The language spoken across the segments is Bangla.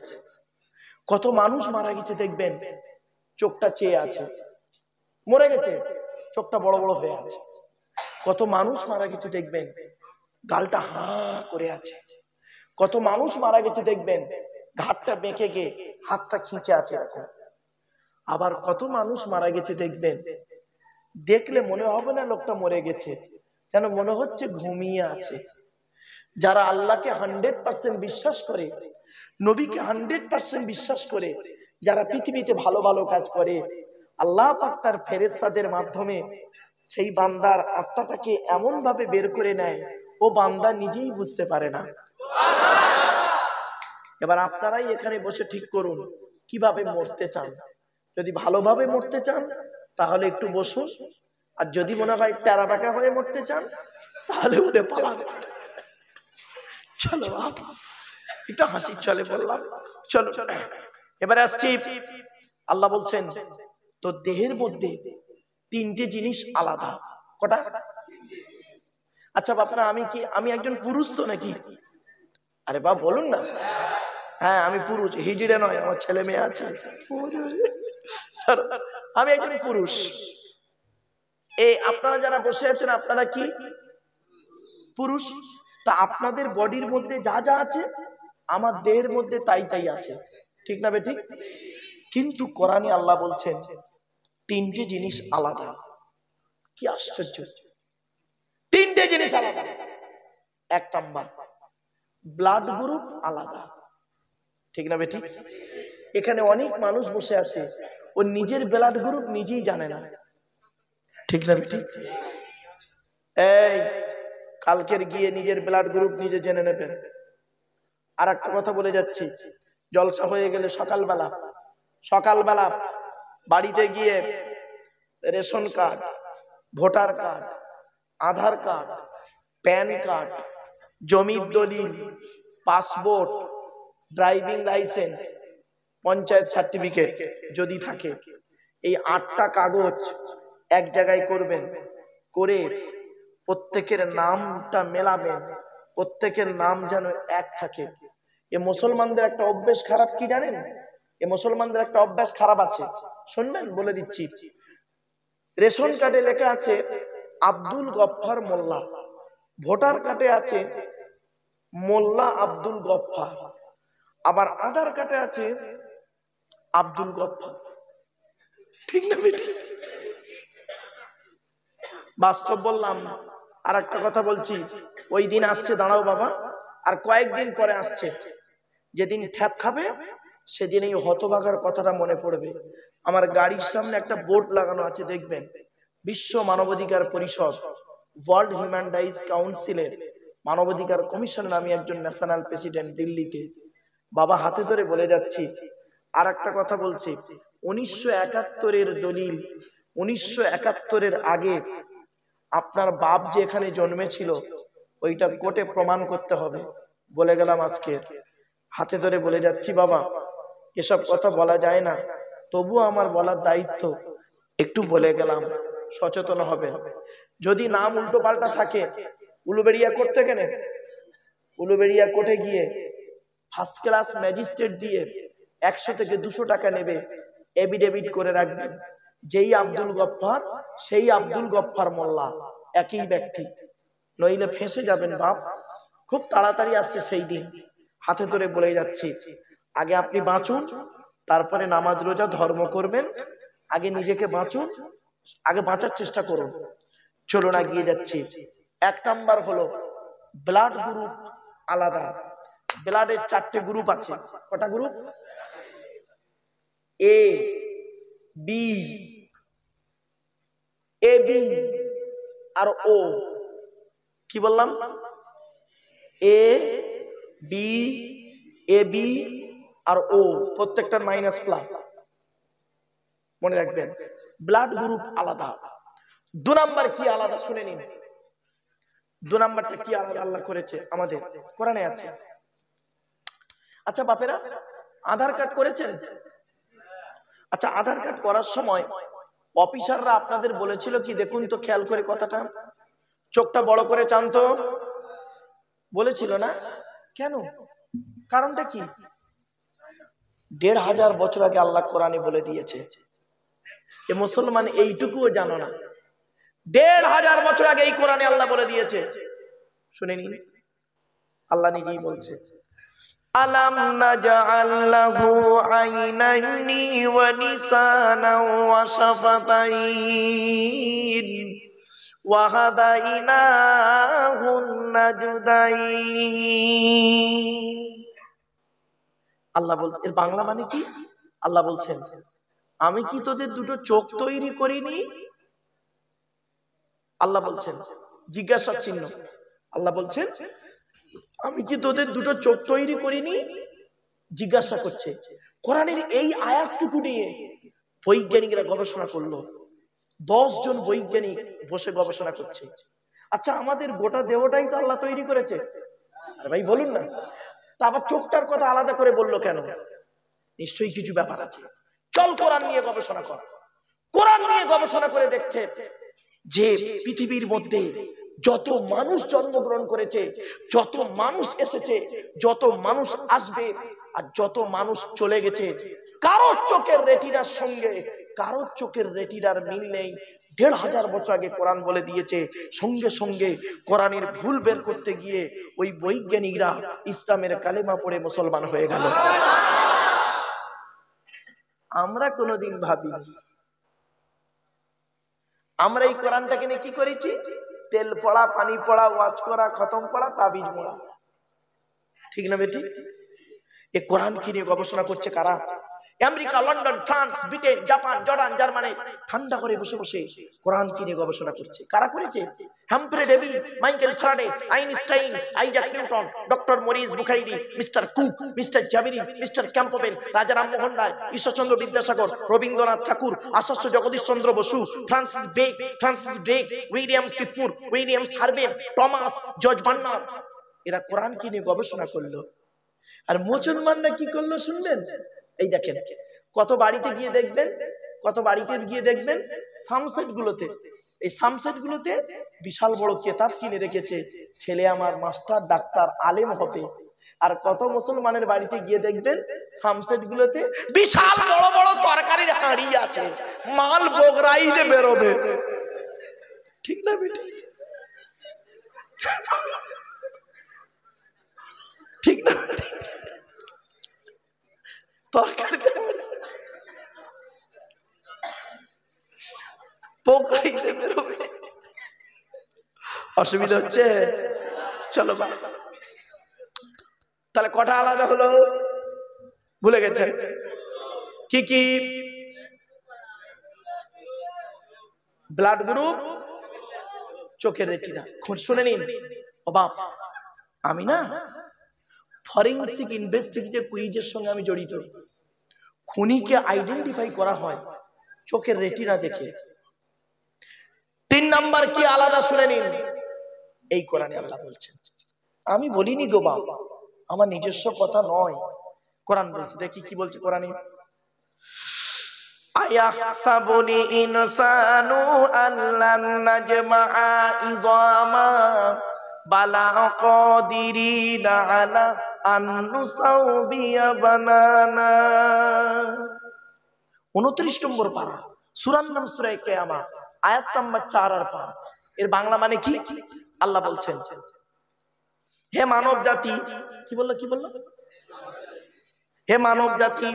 যাচ্ছে। কত মানুষ মারা গেছে দেখবেন, চোখটা চেয়ে আছে, মরে গেছে, চোখটা বড় বড় হয়ে আছে। কত মানুষ মারা গেছে দেখবেন, গালটা হা করে আছে। কত মানুষ মারা গেছে দেখবেন, ঘাটটা বেঁকে গিয়ে হাতটা খিঁচে আছে এরকম। আবার কত মানুষ মারা গেছে দেখবেন, দেখলে মনে হবে না লোকটা মরে গেছে, যেন মনে হচ্ছে ঘুমিয়ে আছে। যারা আল্লাহকে 100% বিশ্বাস করে, নবীকে 100% বিশ্বাস করে, যারা পৃথিবীতে ভালো ভালো কাজ করে, আল্লাহ পাক তার ফেরেশতাদের মাধ্যমে সেই বান্দার আত্মাটাকে এমন ভাবে বের করে নেয়, ও বান্দা নিজেই বুঝতে পারে না। এবার আপনারাই এখানে বসে ঠিক করুন কিভাবে মরতে চান। যদি ভালোভাবে মরতে চান তাহলে একটু বসুন, আর যদি মনে হয় টেরা বাঁকা হয়ে মরতে চান তাহলে উঠে পালান। চলো একটু হাসির চলে বললাম, চলো। এবারে আসছি, আল্লাহ বলছেন তো দেহের মধ্যে তিনটে জিনিস আলাদা। কটা? আচ্ছা বাপনা, আমি একজন পুরুষ তো নাকি? আরে বাপ বলুন না। হ্যাঁ আমি পুরুষ, হিজড়ে নয়, আমার ছেলে মেয়ে আছে। আমি একজন পুরুষ। এই আপনারা যারা বসে আছেন আপনারা কি পুরুষ? তা আপনাদের বডির মধ্যে যা যা আছে আমার দেহের মধ্যে তাই তাই আছে, ঠিক না বেঠিক? কিন্তু কোরআনে আল্লাহ বলছেন তিনটে জিনিস আলাদা। কি আশ্চর্য, তিনটে জিনিস আলাদা। এক নাম্বার, ব্লাড গ্রুপ আলাদা, ঠিক না বেঠিক? এখানে অনেক মানুষ বসে আছে, ও নিজের ব্লাড গ্রুপ নিজেই জানে না, ঠিক না বেঠিক? এই কালকের গিয়ে নিজের ব্লাড গ্রুপ নিজে জেনে নেবেন। আর একটা কথা বলে যাচ্ছি, জলসা হয়ে গেলে সকালবেলা বাড়িতে গিয়ে রেশন কার্ড, ভোটার কার্ড, আধার কার্ড, প্যান কার্ড, জমির দলিল, passport, driving licence, panchayat certificate যদি থাকে, এই 8টা কাগজ এক জায়গায় করবেন, করে প্রত্যেকের নামটা মেলাবেন, প্রত্যেকের নাম যেন এক থাকে। এ মুসলমানদের একটা অভ্যাস খারাপ, কি জানেন? এ মুসলমানদের একটা অভ্যাস খারাপ আছে, শুনবেন বলে দিচ্ছি। রেশন কার্ডে লেখা আছে আব্দুল গফফার মোল্লা, ভোটার কার্ডে আছে মোল্লা আব্দুল গফফার, আবার আধার কার্ডে আছে আব্দুল গফফার, ঠিক না বেটি? বাস্তব বললাম। আর একটা কথা বলছি, ওই দিন আসছে, দাঁড়াও বাবা, আর কয়েকদিন পরে আসছে, যেদিন ঠ্যাপ খাবে সেদিন এই হতভাগার কথাটা মনে পড়বে। আমার গাড়ির সামনে একটা বোর্ড লাগানো আছে, দেখবেন বিশ্ব মানবাধিকার পরিষদ, ওয়ার্ল্ড হিউম্যান রাইটস কাউন্সিলের মানবাধিকার কমিশনের আমি একজন ন্যাশনাল প্রেসিডেন্ট দিল্লিতে। বাবা হাতে ধরে বলে যাচ্ছি। আর একটা কথা বলছি, 1971-এর দলিল, 1971-এর আগে আপনার বাপ যে এখানে জন্মেছিল ওইটা কোর্টে প্রমাণ করতে হবে, বলে গেলাম আজকে। হাতে ধরে বলে যাচ্ছি বাবা, এসব কথা বলা যায় না, তবুও আমার বলার দায়িত্ব, একটু বলে গেলাম, সচেতন হবে। যদি নাম উল্টো পাল্টা থাকে, উলুবেড়িয়া কোর্ট থেকে নেন, উলুবেড়িয়া কোর্টে গিয়ে ফার্স্ট ক্লাস ম্যাজিস্ট্রেট দিয়ে 100 থেকে 200 টাকা নেবে, এফিডেভিট করে রাখবেন, যেই আব্দুল গফফার সেই আব্দুল গফফার মোল্লা, একই ব্যক্তি, নইলে ফেঁসে যাবেন বাপ। খুব তাড়াতাড়ি আসছে সেই দিন। হাতে ধরে বলে যাচ্ছি, আগে আপনি বাঁচুন, তারপরে নামাজ রোজা ধর্ম করবেন। আগে নিজেকে বাঁচুন, আগে বাঁচার চেষ্টা করুন। চলুন এগিয়ে যাচ্ছি। 1 নাম্বার হলো ব্লাড গ্রুপ আলাদা। ব্লাডের 4টে গ্রুপ আছে। কটা group? A B, A B আর ও। কি বললাম? এ বি, এ বি আর ও, প্রত্যেকটার মাইনাস প্লাস, মনে রাখবেন। ব্লাড গ্রুপ আলাদা। 2 নাম্বার কি আলাদা শুনে নিন। 2 নাম্বারটা কি আলাদা আল্লাহ করেছে আমাদের, কোরআনে আছে। আচ্ছা বাপেরা, আধার কার্ড করেছেন? আচ্ছা আধার কার্ড করার সময় অফিসাররা আপনাদের বলেছিল কি, দেখুন তো খেয়াল করে কথাটা, চোখটা বড় করে চান তো, বলেছিল না? কেন? কারণটা কি? ১৫০০ বছর আগে আল্লাহ কোরআনে বলে দিয়েছে। এ মুসলমান এইটুকুও জানো না, ১৫০০ বছর আগে এই কোরআনে আল্লাহ বলে দিয়েছে। শুনে নিন, আল্লাহ নিজেই বলছে, আলাম নাজআল লাহু আইনাইনি ওয়া লিসানান ওয়া শাফাতাইন ওয়া হাদাইনাহুন নাজদাইন। আল্লাহ বলছেন, এর বাংলা মানে কি? আল্লাহ বলছেন, আমি কি তোদের দুটো চোখ তৈরি করিনি? আল্লাহ বলছেন, জিজ্ঞাসা চিহ্ন। আল্লাহ বলছেন, আমি কি তোদের দুটো চোখ তৈরি করিনি? জিজ্ঞাসা করছে। কোরআনের এই আয়াতটুকু নিয়ে বৈজ্ঞানিকরা গবেষণা করলো। 10 জন বৈজ্ঞানিক বসে গবেষণা করছে। আচ্ছা, আমাদের গোটা দেহটাই তো আল্লাহ তৈরি করেছে। আরে ভাই বলুন না, তা আবার চোখটার কথা আলাদা করে বললো কেন? নিশ্চয়ই কিছু ব্যাপার আছে। চল কোরআন নিয়ে গবেষণা কর। কোরআন নিয়ে গবেষণা করে দেখছে যে পৃথিবীর মধ্যে যত মানুষ জন্মগ্রহণ করেছে, যত মানুষ এসেছে, যত মানুষ আসবে, আর যত মানুষ চলে গেছে, কারোর চোখের রেটিনার সঙ্গে কারোর চোখের রেটিনার মিল নেই। ১৫০০ বছর আগে কোরআন বলে দিয়েছে। সঙ্গে সঙ্গে কোরআনের ভুল বের করতে গিয়ে ওই বৈজ্ঞানিকরা ইসলামের কালেমা পড়ে মুসলমান হয়ে গেল। আমরা কোনোদিন ভাবিনি, আমরা এই কোরআনটাকে নিয়ে কি করেছি? তেল পড়া, পানি পড়া, ওয়াজ করা, খতম পড়া, তাবিজ মোড়া। ঠিক না বেটি? এ কোরআন কি নিয়ে গবেষণা করছে কারা? America, London, France, Britain, Japan, Jordan, Germany ঠান্ডা করে বসে বসে কোরআন কি নিয়ে গবেষণা করছে। কারা করেছে? Humphry Davy, Michael Faraday, Einstein, Isaac Newton, doctor Maurice Bukhari, mister Cook, mister Jabiri, mister Campbell, Raja Rammohan Roy, Ishwarchandra Vidyasagar, Rabindranath Tagore, Acharya Jagadish Chandra Bose, Francis Drake, William স্কিফমুর, William Harvey, Thomas, George Bernard, এরা কোরআন কি নিয়ে গবেষণা করলো। আর মুসলমানরা কি করলো শুনবেন? এই দেখেন, কত বাড়িতে গিয়ে দেখবেন সামসেট গুলোতে, এই সামসেট গুলোতে বিশাল বড় কিতাব কিনে রেখেছে, ছেলে আমার মাস্টার, ডাক্তার, আলেম হবে। আর কত মুসলমানের বাড়িতে গিয়ে দেখবেন সামসেট গুলোতে বিশাল বড় বড় তরকারির হাঁড়ি আছে, মাল বগরাই যে বেরোবে। ঠিক না বেটি? ঠিক না? তরকারি অসুবিধা হচ্ছে? চলো তাহলে কটা আলাদা হলো? ভুলে গেছেন কি কি? ব্লাড গ্রুপ, চোখের রেটিনা। শুনে নিন ও বাপ, আমি না ফরেনসিক ইনভেস্টিগেটিভ কুইজের সঙ্গে আমি জড়িত। খুনিকে আইডেন্টিফাই করা হয় চোখের রেটিনা দেখে। 3 নাম্বার কি আলাদা শুনে নিন, এই কোরআনে আল্লাহ বলছেন। আমি বলিনি গো বাবা, আমার নিজস্ব কথা নয়, কোরআন বলছে। দেখি কি বলছে কোরআনে। আয়াহসাবুল ইনসানু আল্লান নাজমাআ ইযামা বালা কাদিরিনা আলা আন নুসাউবিয়া বানানা। 29 নম্বর পারা, সূরার নাম সূরা কিয়ামত, আয়াত নাম্বার 4 আর 5। এর বাংলা মানে কি? আল্লাহ বলছেন, হে মানব জাতি, কি বললো? হে মানব জাতি,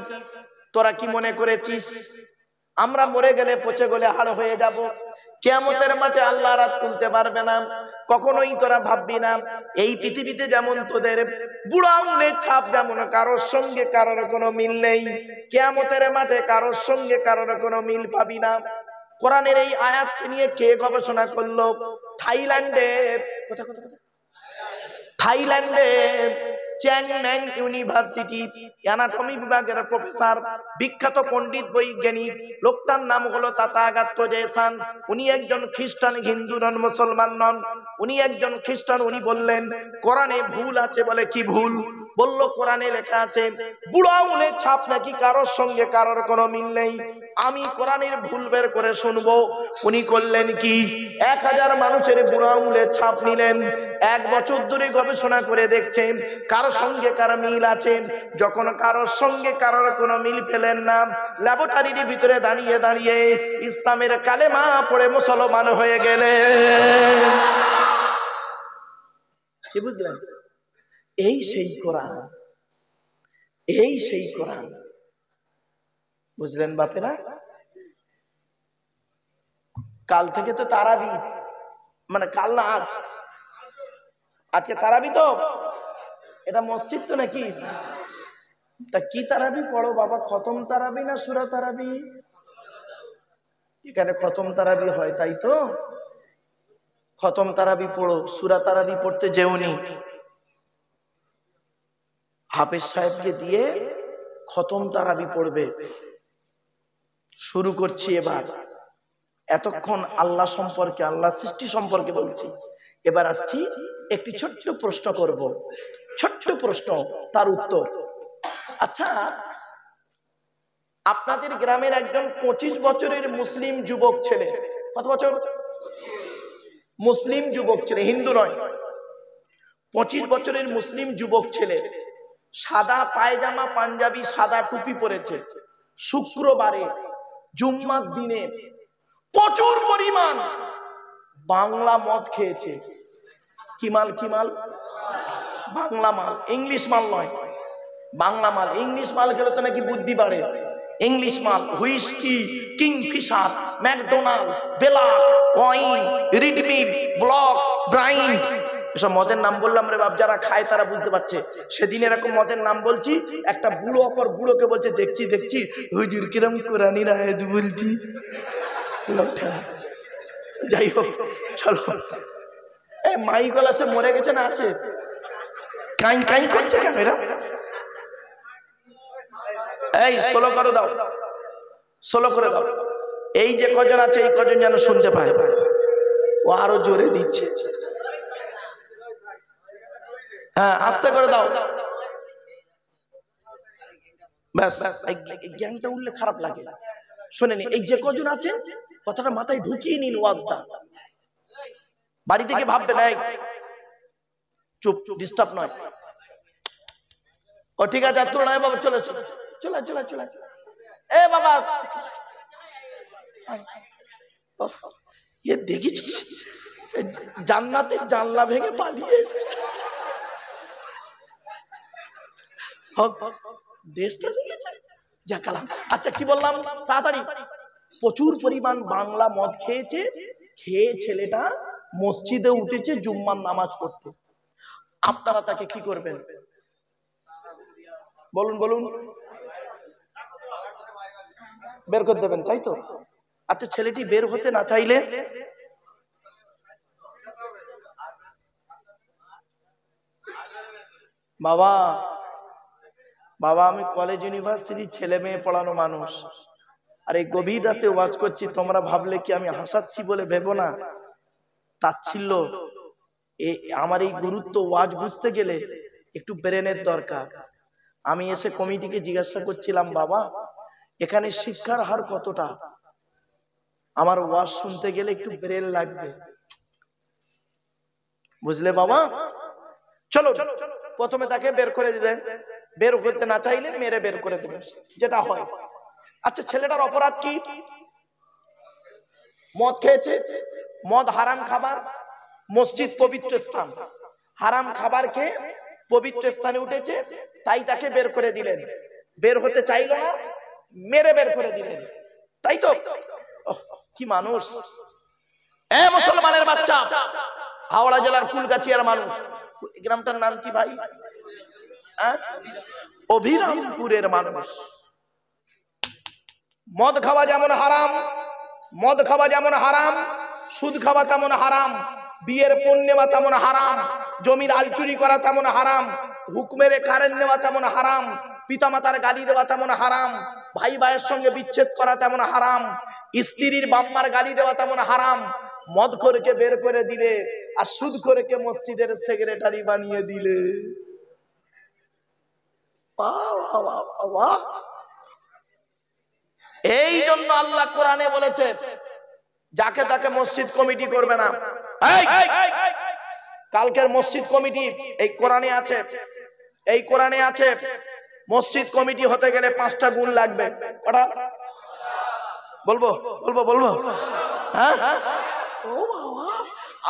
তোরা কি মনে করেছিস আমরা মরে গেলে পচে গলে হাড় হয়ে যাব, কিয়ামতের মাঠে আল্লাহ রাত তুলতে পারবে না? কখনোই তোরা ভাববি না। এই পৃথিবীতে যেমন তোদের বুড়া আঙুলের ছাপ, যেমন কারোর সঙ্গে কারোর কোনো মিল নেই, কিয়ামতের মাঠে কারোর সঙ্গে কারোর কোনো মিল পাবি না। কোরআনের এই আয়াতকে নিয়ে কে গবেষণা করলো? থাইল্যান্ডে চ্যাংম্যাং ইউনিভার্সিটি অ্যানাটমি বিভাগের প্রফেসর, বিখ্যাত পণ্ডিত বৈজ্ঞানিক, লোকটার নাম হলো তাথাগত জেসান। উনি একজন খ্রিস্টান, হিন্দু নন, মুসলমান নন, উনি একজন খ্রিস্টান। উনি বললেন কোরআনে ভুল আছে। বলে কি ভুল? বলল কোরআনে লেখা আছে বুড়ো আঙুলের ছাপ নাকি কারোর সঙ্গে কারোর কোনো মিল নেই। আমি কোরআনের ভুল বের করে শুনবো। উনি করলেন কি, 1000 মানুষের বুড়ো আঙুলের ছাপ নিলেন, 1 বছর ধরে গবেষণা করে দেখছেন কারোর সঙ্গে কারো মিল আছে। যখন কারোর সঙ্গে কারোর কোনো মিল পেলেন না, ল্যাবরেটরির ভিতরে দাঁড়িয়ে দাঁড়িয়ে ইসলামের কালেমা পড়ে মুসলমান হয়ে গেলেন। কি বুঝলেন? এই সেই কোরআন, এই সেই কোরআন। বুঝলেন বাপেরা? কাল থেকে তো তারাবি, মানে কাল না আজ, আজকে তারাবি তো, এটা মসজিদ তো নাকি? তা কি তারাবি পড়ো বাবা, খতম তারাবি না সূরা তারাবি? এখানে খতম তারাবি হয়, তাই তো? খতম তারাবি পড়ো, সূরা তারাবি পড়তে যেওনি। হাফেজ সাহেবকে দিয়ে খতম তারাবি পড়বে। শুরু করছি এবার। এতক্ষণ আল্লাহ সম্পর্কে, আল্লাহ সৃষ্টি সম্পর্কে বলছি, এবার আসছি একটি ছোট্ট প্রশ্ন করব। ছোট্ট প্রশ্ন, তার উত্তর। আচ্ছা, আপনাদের গ্রামের একজন 25 বছরের মুসলিম যুবক ছেলে, কত বছর? মুসলিম যুবক ছেলে, হিন্দু নয়, 25 বছরের মুসলিম যুবক ছেলে, সাদা পায়জামা পাঞ্জাবি সাদা টুপি পরেছে, শুক্রবারে জুম্মার দিনে প্রচুর পরিমাণ বাংলা মদ খেয়েছে। কি মাল? কি মাল? বাংলা মাল, ইংলিশ মাল নয়, বাংলা মাল। ইংলিশ মাল খেলে তো নাকি বুদ্ধি বাড়ে। ইংলিশ মাল, হুইস্কি, কিংফিশার, ম্যাকডোনাল্ড, বেলাক, ওয়াইন, রিডমিল, ব্লক, ব্রাইন, এসব মদের নাম বললাম রে বাপ, যারা খায় তারা বুঝতে পারছে। সেদিন এরকম মদের নাম বলছি, একটা বুড়ো অপর বুড়োকে বলছে দেখছি দেখছি হুজুর কিরম কোরআনির আয়াত বলছি। যাই হোক, চলো। মাই গলা সে মরে গেছে না আছে? কাইন কাইন করছে কেন এরা? এই সোলো করে দাও, সোলো করে দাও। এই যে কজন আছে এই কজন যেন শুনতে পায়। ও আরো জোরে দিচ্ছে। হ্যাঁ, আস্তে করে দাও। ব্যাস, এই জ্ঞানটা উঠলে খারাপ লাগে। শোনেন, এই যে কজন আছে কথাটা মাথায় ঢুকিয়ে নিন। ওয়াজটা বাড়ি থেকে ভাববে না, চুপ, ডিস্টার্ব নয়। ও ঠিক আছে, তুই নয় বাবা, চলে চলে চলে চলে চলে। এ বাবা, দেখেছিস জান্নাতের জানলা ভেঙে পালিয়ে এসছে। দেশটা দেখেছে যা কালাম। আচ্ছা, কি বললাম? তাড়াতাড়ি। প্রচুর পরিমাণ বাংলা মদ খেয়েছে, খেয়ে ছেলেটা মসজিদে উঠেছে জুম্মার নামাজ পড়তে। আপনারা তাকে কি করবেন? বলুন বলুন। বের করে দেবেন, তাই তো? আচ্ছা, ছেলেটি বের হতে না চাইলে? বাবা বাবা, আমি কলেজ ইউনিভার্সিটির ছেলে মেয়ে পড়ানো মানুষ, আর এই গভীর রাতে ওয়াজ করছি। তোমরা ভাবলে কি আমি হাসাচ্ছি বলে ভেবো না। তাচ্ছিল্য, আমার এই গুরুত্ব, ওয়াজ বুঝতে গেলে একটু ব্রেনের দরকার। আমি এসে কমিটিকে জিজ্ঞাসা করছিলাম, বাবা এখানে শিক্ষার হার কতটা? আমার ওয়াজ শুনতে গেলে একটু ব্রেন লাগবে, বুঝলে বাবা? চলো, প্রথমে তাকে বের করে দিলেন। বের করতে না চাইলে মেরে বের করে দেবেন, যেটা হয়। আচ্ছা, ছেলেটার অপরাধ কি? মদ খেয়েছে। মদ হারাম খাবার, মসজিদ পবিত্র স্থান, হারাম খাবার খেয়ে পবিত্র স্থানে উঠেছে, তাই তাকে বের করে দিলেন। বের হতে চাইল না, মেরে বের করে দিলেন, তাই তো? কি মানুষ! এ মুসলমানের বাচ্চা, হাওড়া জেলার কুলগাছিয়ার মানুষ। গ্রামটার নাম কি ভাই? অভিরামপুরের মানুষ। মদ খাওয়া যেমন হারাম, মদ খাওয়া যেমন হারাম, সুদ খাওয়া তেমন হারাম, বিয়ের পণ নেওয়া তেমন হারাম, জমির আল চুরি করা তেমন হারাম, হুকুমের কারেন্ট নেওয়া তেমন হারাম, পিতামাতার গালি দেওয়া তেমন হারাম, ভাই ভাইয়ের সঙ্গে বিচ্ছেদ করা তেমন হারাম, স্ত্রীর বাম্মার গালি দেওয়া তেমন হারাম। মদখোরকে বের করে দিলে আর সুদখোরকে মসজিদের সেক্রেটারি বানিয়ে দিলে। এই জন্য আল্লাহ কোরআনে বলেছে যাকে তাকে মসজিদ কমিটি করবে না। কালকের মসজিদ কমিটি এই কোরআনে আছে, এই কোরআনে আছে মসজিদ কমিটি হতে গেলে 5টা গুণ লাগবে। কটা বলবো বলবো বলবো? হ্যাঁ, ও বাবা,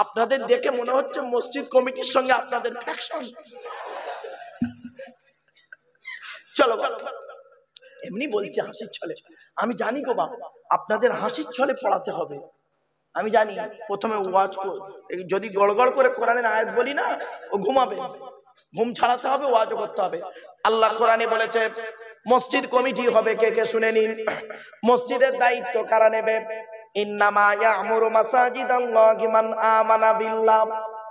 আপনাদের দেখে মনে হচ্ছে মসজিদ কমিটির সঙ্গে আপনাদের ফ্যাকশন। চলো এমনি বলছি হাসির ছলে। আমি জানি গো বাবা আপনাদের হাসির ছলে পড়াতে হবে। আমি জানি প্রথমে ওয়াজ যদি গড়গড় করে কোরআনের আয়াত বলি না ও ঘুমাবে, ঘুম ছাড়াতে হবে, ওয়াজও করতে হবে। আল্লাহ কোরআনে বলেছে মসজিদ কমিটি হবে কে কে শুনে নিন। মসজিদের দায়িত্ব কারা নেবে? ইন্নামা ইয়ামুরু মাসাজিদাল্লাহি মান আমানা বিল্লাহ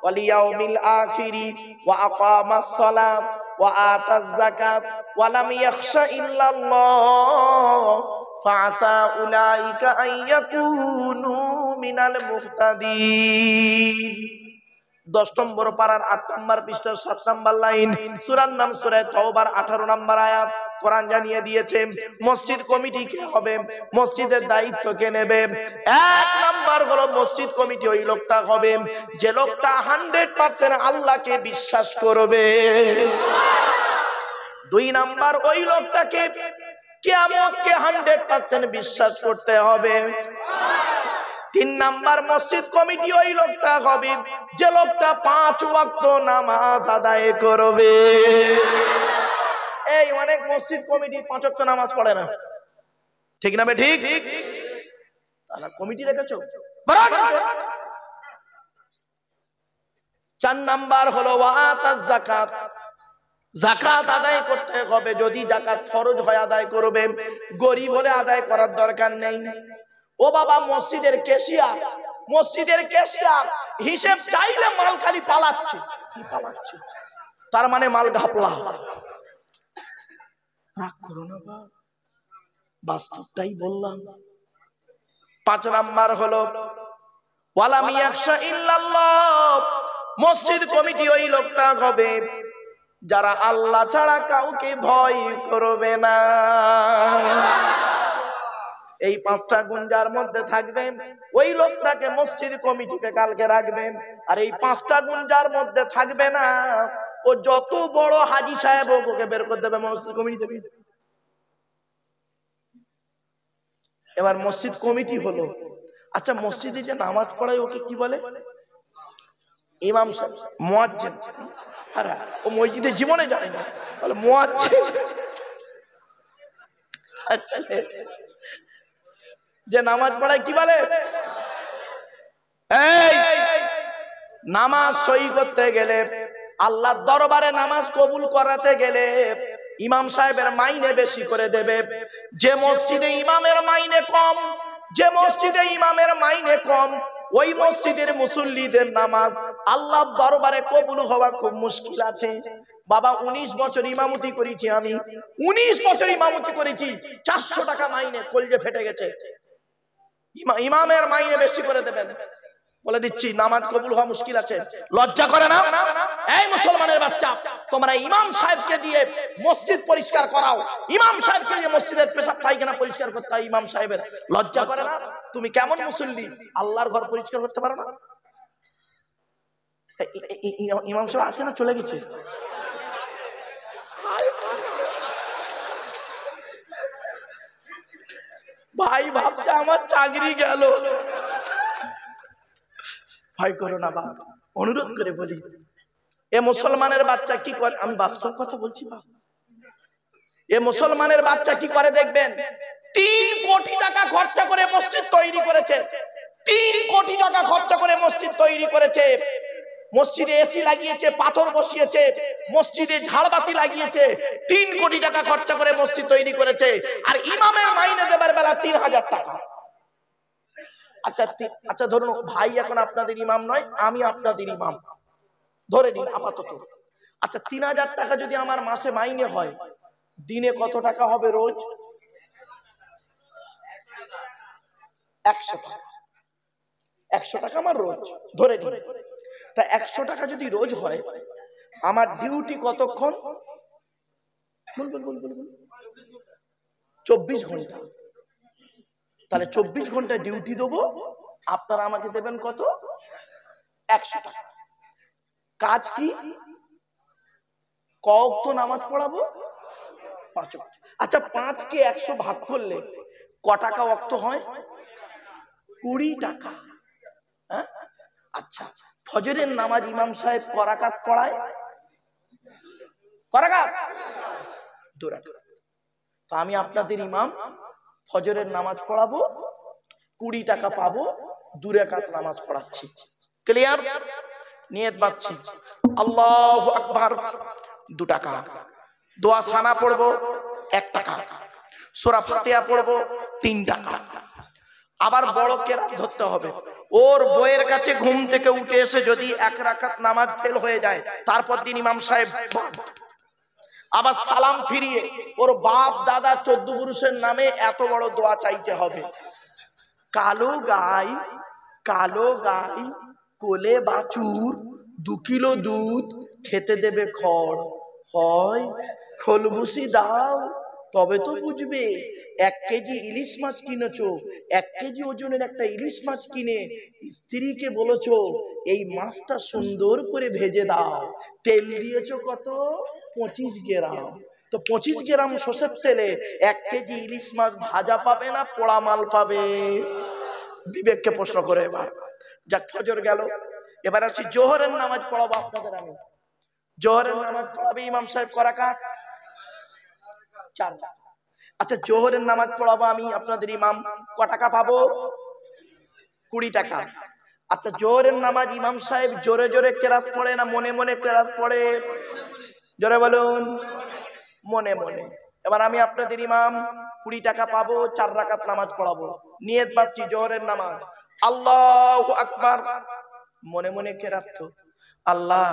ওয়াল ইয়াউমিল আখিরি ওয়া আকামাস সালাত ওয়া আতাজ যাকাত ওয়া লাম ইয়াখশা ইল্লাল্লাহ ফাআসা উলাইকা আইয়াকুনু মিনাল মুহতাদিন। 10 নম্বর পারার 8 নম্বর পৃষ্ঠার 7 নম্বর লাইন, সূরার নাম সূরা তাওবার 18 নম্বর আয়াত। কোরআন জানিয়ে দিয়েছে মসজিদ কমিটি কে হবে, মসজিদের দায়িত্ব কে নেবে। 1 নাম্বার হলো মসজিদ কমিটি ওই লোকটা হবে যে লোকটা 100% আল্লাহকে বিশ্বাস করবে। 2 নাম্বার ওই লোকটাকে কিয়ামতকে 100% বিশ্বাস করতে হবে। 3 নাম্বার মসজিদ কমিটি ওই লোকটা হবে যে লোকটা 5 ওয়াক্ত নামাজ আদায় করবে। এই অনেক মসজিদ কমিটি 5 ওয়াক্ত নামাজ পড়ে না, ঠিক না? ঠিক তারা কমিটি রেখেছো। 4 নাম্বার হলো ওয়াতাজ যাকাত, যাকাত আদায় করতে হবে। যদি যাকাত ফরজ হয় আদায় করবে, গরিব হলে আদায় করার দরকার নেই। ও বাবা মসজিদের ক্যাশিয়ার, মসজিদের ক্যাশিয়ার হিসাব চাইলে মাল খালি পালাচ্ছে, তার মানে মাল ঘাপলা। রাগ করো না বাবা, বাস্তবটাই বললাম। 5 নাম্বার হলো ওয়ালা মিয়াখশা ইল্লাল্লাহ, মসজিদ কমিটি ওই লোকটা হবে যারা আল্লাহ ছাড়া কাউকে ভয় করবে না। এই 5টা গুণ যার মধ্যে থাকবে ওই লোকটাকে মসজিদ কমিটিতে কালকে রাখবেন। আর এই 5টা গুণ যার মধ্যে থাকবে না ও যত বড় হাজী সাহেব হোক ওকে বের করে দেবে মসজিদ কমিটি থেকে। এবার মসজিদ কমিটি হলো, আচ্ছা মসজিদে যে নামাজ পড়ায় ওকে কি বলে? ইমাম সাহেব, মুয়াজ্জিন। আরে ও মসজিদে জীবনে যায় না, বলে মুয়াজ্জিন। আচ্ছা যে নামাজ পড়ায় কি বলে? এই নামাজ সহি করতে গেলে, আল্লাহর দরবারে নামাজ কবুল করাতে গেলে ইমাম সাহেবের মাইনে বেশি করে দেবে। যে মসজিদে ইমামের মাইনে কম, যে মসজিদে ইমামের মাইনে কম ওই মসজিদের মুসল্লিদের নামাজ আল্লাহর দরবারে কবুল হওয়া খুব মুশকিল আছে। বাবা 19 বছর ইমামতি করেছি আমি, 19 বছর ইমামতি করেছি, 400 টাকা মাইনে, কলজে ফেটে গেছে। ইমামের মাইনে বেশি করে দেবেন, বলে দিচ্ছি নামাজ কবুল হওয়া মুশকিল আছে। লজ্জা করে না? এই মুসলমানের বাচ্চা, তোমরা ইমাম সাহেবকে দিয়ে মসজিদ পরিষ্কার করাও, ইমাম সাহেবকে দিয়ে মসজিদের পেশাব পায়খানা পরিষ্কার করতে হয় ইমাম সাহেবের। লজ্জা করে না? তুমি কেমন মুসল্লি, আল্লাহর ঘর পরিষ্কার করতে পারো না? ইমাম সাহেব আছে না চলে গেছে? ভাই ভাবছে আমার চাকরি গেল। ভয় করো না বাপ, অনুরোধ করে বলি, এ মুসলমানের বাচ্চা কি করে, আমি বাস্তব কথা বলছি বাপ। এ মুসলমানের বাচ্চা কি করে দেখবেন, 3 কোটি টাকা খরচা করে মসজিদ তৈরি করেছে, 3 কোটি টাকা খরচা করে মসজিদ তৈরি করেছে। মসজিদে এসি লাগিয়েছে, পাথর বসিয়েছে, মসজিদে ঝাড়বাতি লাগিয়েছে, 3 কোটি টাকা খরচা করে মসজিদ তৈরি করেছে। আর ইমামের মাইনে দেবার বেলা 3000 টাকা। আচ্ছা ধরুন ভাই এখন আপনাদের ইমাম নয়, আমি আপনাদের ইমাম ধরে নিন আপাতত। আচ্ছা 3000 টাকা যদি আমার মাসে মাইনে হয়, দিনে কত টাকা হবে রোজ? 100 টাকা। 100 টাকা আমার রোজ ধরে নিন। তা 100 টাকা যদি রোজ হয়, আমার ডিউটি কতক্ষণ? বল বল বল বল বল 24 ঘন্টা। তাহলে 24 ঘন্টা ডিউটি দেবো, আপনারা আমাকে দেবেন কত? 100 টাকা। কাজ কি? ক ওয়াক্ত নামাজ পড়াবো? 5 ওয়াক্ত। আচ্ছা 5 কে 100 ভাগ করলে ক টাকা ওয়াক্ত হয়? 20 টাকা। হ্যাঁ, আচ্ছা ফজরের নামাজ ইমাম সাহেব ক রাকাত পড়ায়? ক রাকাত? 2 রাকাত। তো আমি আপনাদের ইমাম, ফজরের নামাজ পড়াবো, 20 টাকা পাবো, 2 রাকাত নামাজ পড়াচ্ছি। ক্লিয়ার? নিয়ত বাঁধছি, আল্লাহু আকবার 2 টাকা, দোয়া সানা পড়বো 1 টাকা, সূরা ফাতিহা পড়বো 3 টাকা। আবার বড় কেরাত ধরতে হবে। ওর বইয়ের কাছে ঘুম থেকে উঠে এসে যদি 1 রাকাত নামাজ ফেল হয়ে যায়, তারপর দিন ইমাম সাহেব আবার সালাম ফিরিয়ে ওর বাপ দাদা 14 পুরুষের নামে এত বড় দোয়া চাইতে হবে। কালো গাই, কালো গাই, কোলে বাছুর, 2 কিলো দুধ, খেতে দেবে খড়, হয় খোলবুসি দাও তবে তো বুঝবে। 1 কেজি ইলিশ মাছ কিনেছো, 1 কেজি ওজনের একটা ইলিশ মাছ কিনে স্ত্রীকে বলেছো এই মাছটা সুন্দর করে ভেজে দাও, তেল দিয়েছো কত? 25 গ্রাম। তো 25 গ্রাম সরষের তেলে 1 কেজি ইলিশ মাছ ভাজা পাবে না পোড়া মাল পাবে? বিবেককে প্রশ্ন করে। এবার যাক, ফজর গেল, এবার আসছি জোহরের নামাজ পড়াবো আপনাদের আমি। জোহরের নামাজ পড়াবে ইমাম সাহেব ক রাকাত? 4 রাকাত। আচ্ছা জোহরের নামাজ পড়াবো আমি আপনাদের ইমাম, ক টাকা পাবো? 20 টাকা। আচ্ছা জোহরের নামাজ ইমাম সাহেব জোরে জোরে কেরাত পড়ে না মনে মনে কেরাত পড়ে? জোরে বলুন। মনে মনে। এবার আমি আপনাদের ইমাম, 20 টাকা পাবো, 4 রাকাত নামাজ পড়াবো। নিয়ত বাঁধছি জোহরের নামাজ, আল্লাহু আকবার, মনে মনে কেরাত। আল্লাহ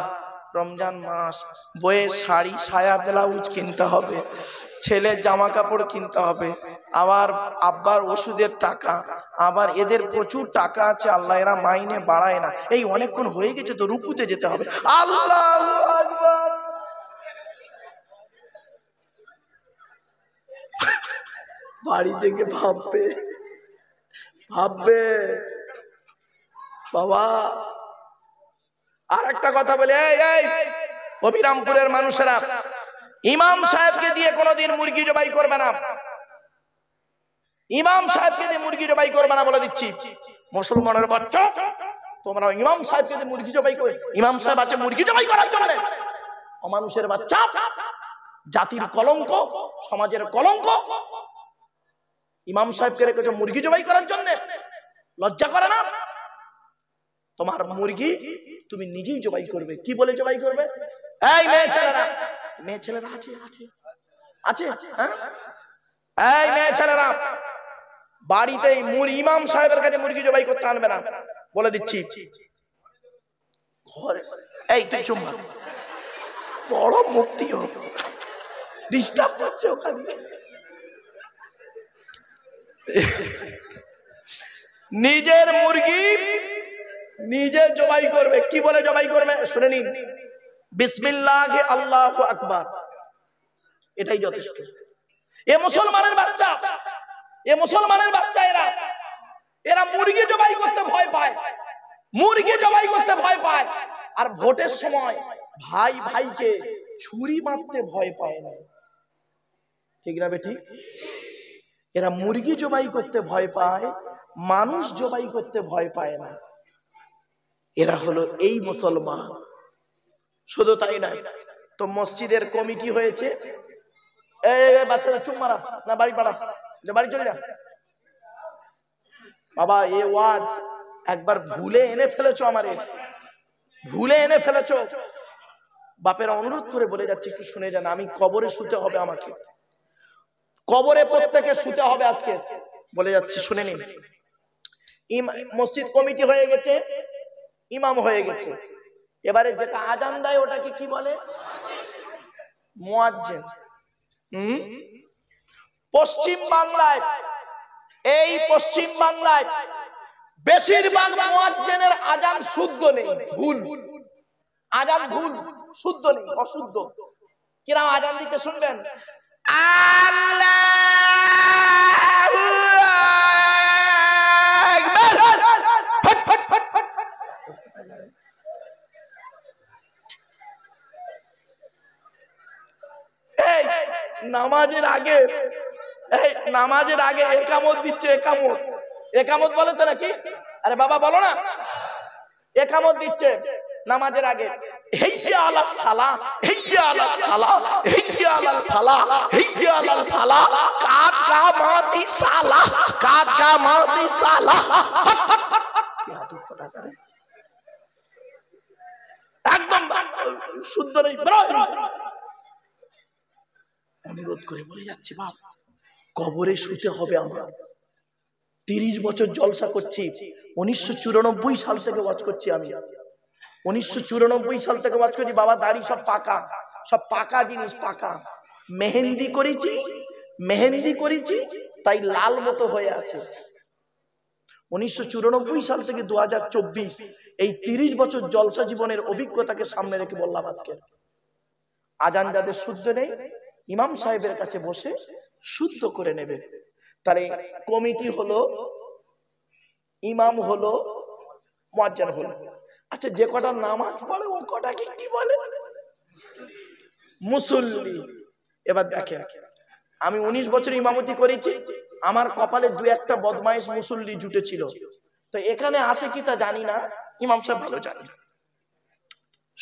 রমজান মাস, বইয়ের শাড়ি সায়া ব্লাউজ কিনতে হবে, ছেলের জামা কাপড় কিনতে হবে, আবার আব্বার ওষুধের টাকা, আবার এদের প্রচুর টাকা আছে আল্লাহ, এরা মাইনে বাড়ায় না, এই অনেকক্ষণ হয়ে গেছে তো রুকুতে যেতে হবে। আল্লাহু আকবার। বাড়ি থেকে ভাববে ভাববে বাবা। আর একটা কথা বলে, এই অবিরামপুরের মানুষেরা, ইমাম সাহেবকে দিয়ে কোনোদিন মুরগি জবাই করবে না। ইমাম সাহেবকে দিয়ে মুরগি জবাই করবে না বলে দিচ্ছি। মুসলমানের বাচ্চা তোমরা ইমাম সাহেবকে দিয়ে মুরগি জবাই করে, ইমাম সাহেব আছে মুরগি জবাই করার জন্য? অমানুষের বাচ্চা, জাতির কলঙ্ক, সমাজের কলঙ্ক। ইমাম সাহেবকে রেখেছো মুরগি জবাই করার জন্য? লজ্জা করে না? তোমার মুরগি তুমি নিজেই জবাই করবে। কি বলে জবাই করবে? এই মেয়ে ছেলেরা, মেয়ে ছেলেরা আছে আছে আছে, হ্যাঁ, এই মেয়ে ছেলেরা বাড়িতে ইমাম সাহেবের কাছে মুরগি জবাই করতে আনবে না বলে দিচ্ছি। ঘরে এই তুই চুপ, বড় মুক্তি হোক, ডিস্টার্ব করছে ওখানে। নিজের মুরগি নিজে জবাই করবে। কি বলে জবাই করবে শুনে নিন, বিসমিল্লাহি আল্লাহু আকবার, এটাই যথেষ্ট। এ মুসলমানের বাচ্চা, এ মুসলমানের বাচ্চা, এরা মুরগি জবাই করতে ভয় পায়, মুরগি জবাই করতে ভয় পায়, আর ভোটের সময় ভাই ভাইকে ছুরি মারতে ভয় পায় না। ঠিক না বেঠিক? এরা মুরগি জবাই করতে ভয় পায়, মানুষ জবাই করতে ভয় পায় না। এরা হলো এই মুসলমান। শুধু তাই নয়, তো মসজিদের কমিটি হয়েছে, এই বাচ্চারা চুপ মারা না, বাড়ি পাড়া, বাড়ি চলে যা। বাবা এ ওয়াজ একবার ভুলে এনে ফেলেছো, আমারে ভুলে এনে ফেলেছো। বাপেরা অনুরোধ করে বলে যাচ্ছে একটু শুনে যান, আমি কবরে শুতে হবে, আমাকে কবরে প্রত্যেকে শুতে হবে আজকে, বলে যাচ্ছি শুনে নিন। মসজিদ কমিটি হয়ে গেছে, ইমাম হয়ে গেছে, এবারে যেটা আজান দেয় ওটাকে কি বলে? মুয়াজ্জিন। পশ্চিম বাংলায়, এই পশ্চিম বাংলায় বেশিরভাগ মুয়াজ্জিনের আজান শুদ্ধ নেই, ভুল আজান, ভুল, শুদ্ধ নেই, অশুদ্ধ। কিরাম আজান দিতে শুনবেন, আল্লাহু আকবার। এই নামাজের আগে, এই নামাজের আগে একামত দিচ্ছে, একামত, একামত বলে তো নাকি? আরে বাবা বলো না, একামত দিচ্ছে নামাজের আগে, হাইয়া আলাস সালাহ, হাইয়া আলাস সালাহ, হাইয়া আলাল ফালাহ, হাইয়া আলাল ফালাহ, কাত কামাতি সালাহ, কাত কামাতি সালাহ। একদম শুদ্ধ নেই। অনুরোধ করে বলে যাচ্ছি, বাপ কবরে শুতে হবে। আমরা 30 বছর জলসা করছি, 1994 সাল থেকে ওয়াজ করছি আমি, 1994 সাল থেকে ওয়াজ করছি। বাবা দাড়ি সব পাকা, সব পাকা জিনিস, পাকা। মেহেন্দি করেছি, মেহেন্দি করেছি, তাই লাল মতো হয়ে আছে। 1994 সাল থেকে 2024, এই 30 বছর জলসা জীবনের অভিজ্ঞতাকে সামনে রেখে বললাম আজকে, আজান যাদের শুদ্ধ নেই, ইমাম সাহেবের কাছে বসে শুদ্ধ করে নেবে। তাহলে কমিটি হলো, ইমাম হলো, মুয়াজ্জিন হলো। আচ্ছা, যে কটা নামাজ পড়ে ও কটা কি বলে? মুসল্লি। এবার দেখেন, আমি 19 বছর ইমামতি করেছি, আমার কপালে 2-1টা বদমাইশ মুসল্লি জুটেছিল। তো এখানে আছে কি তা জানি না, ইমাম সাহেব ভালো জানি।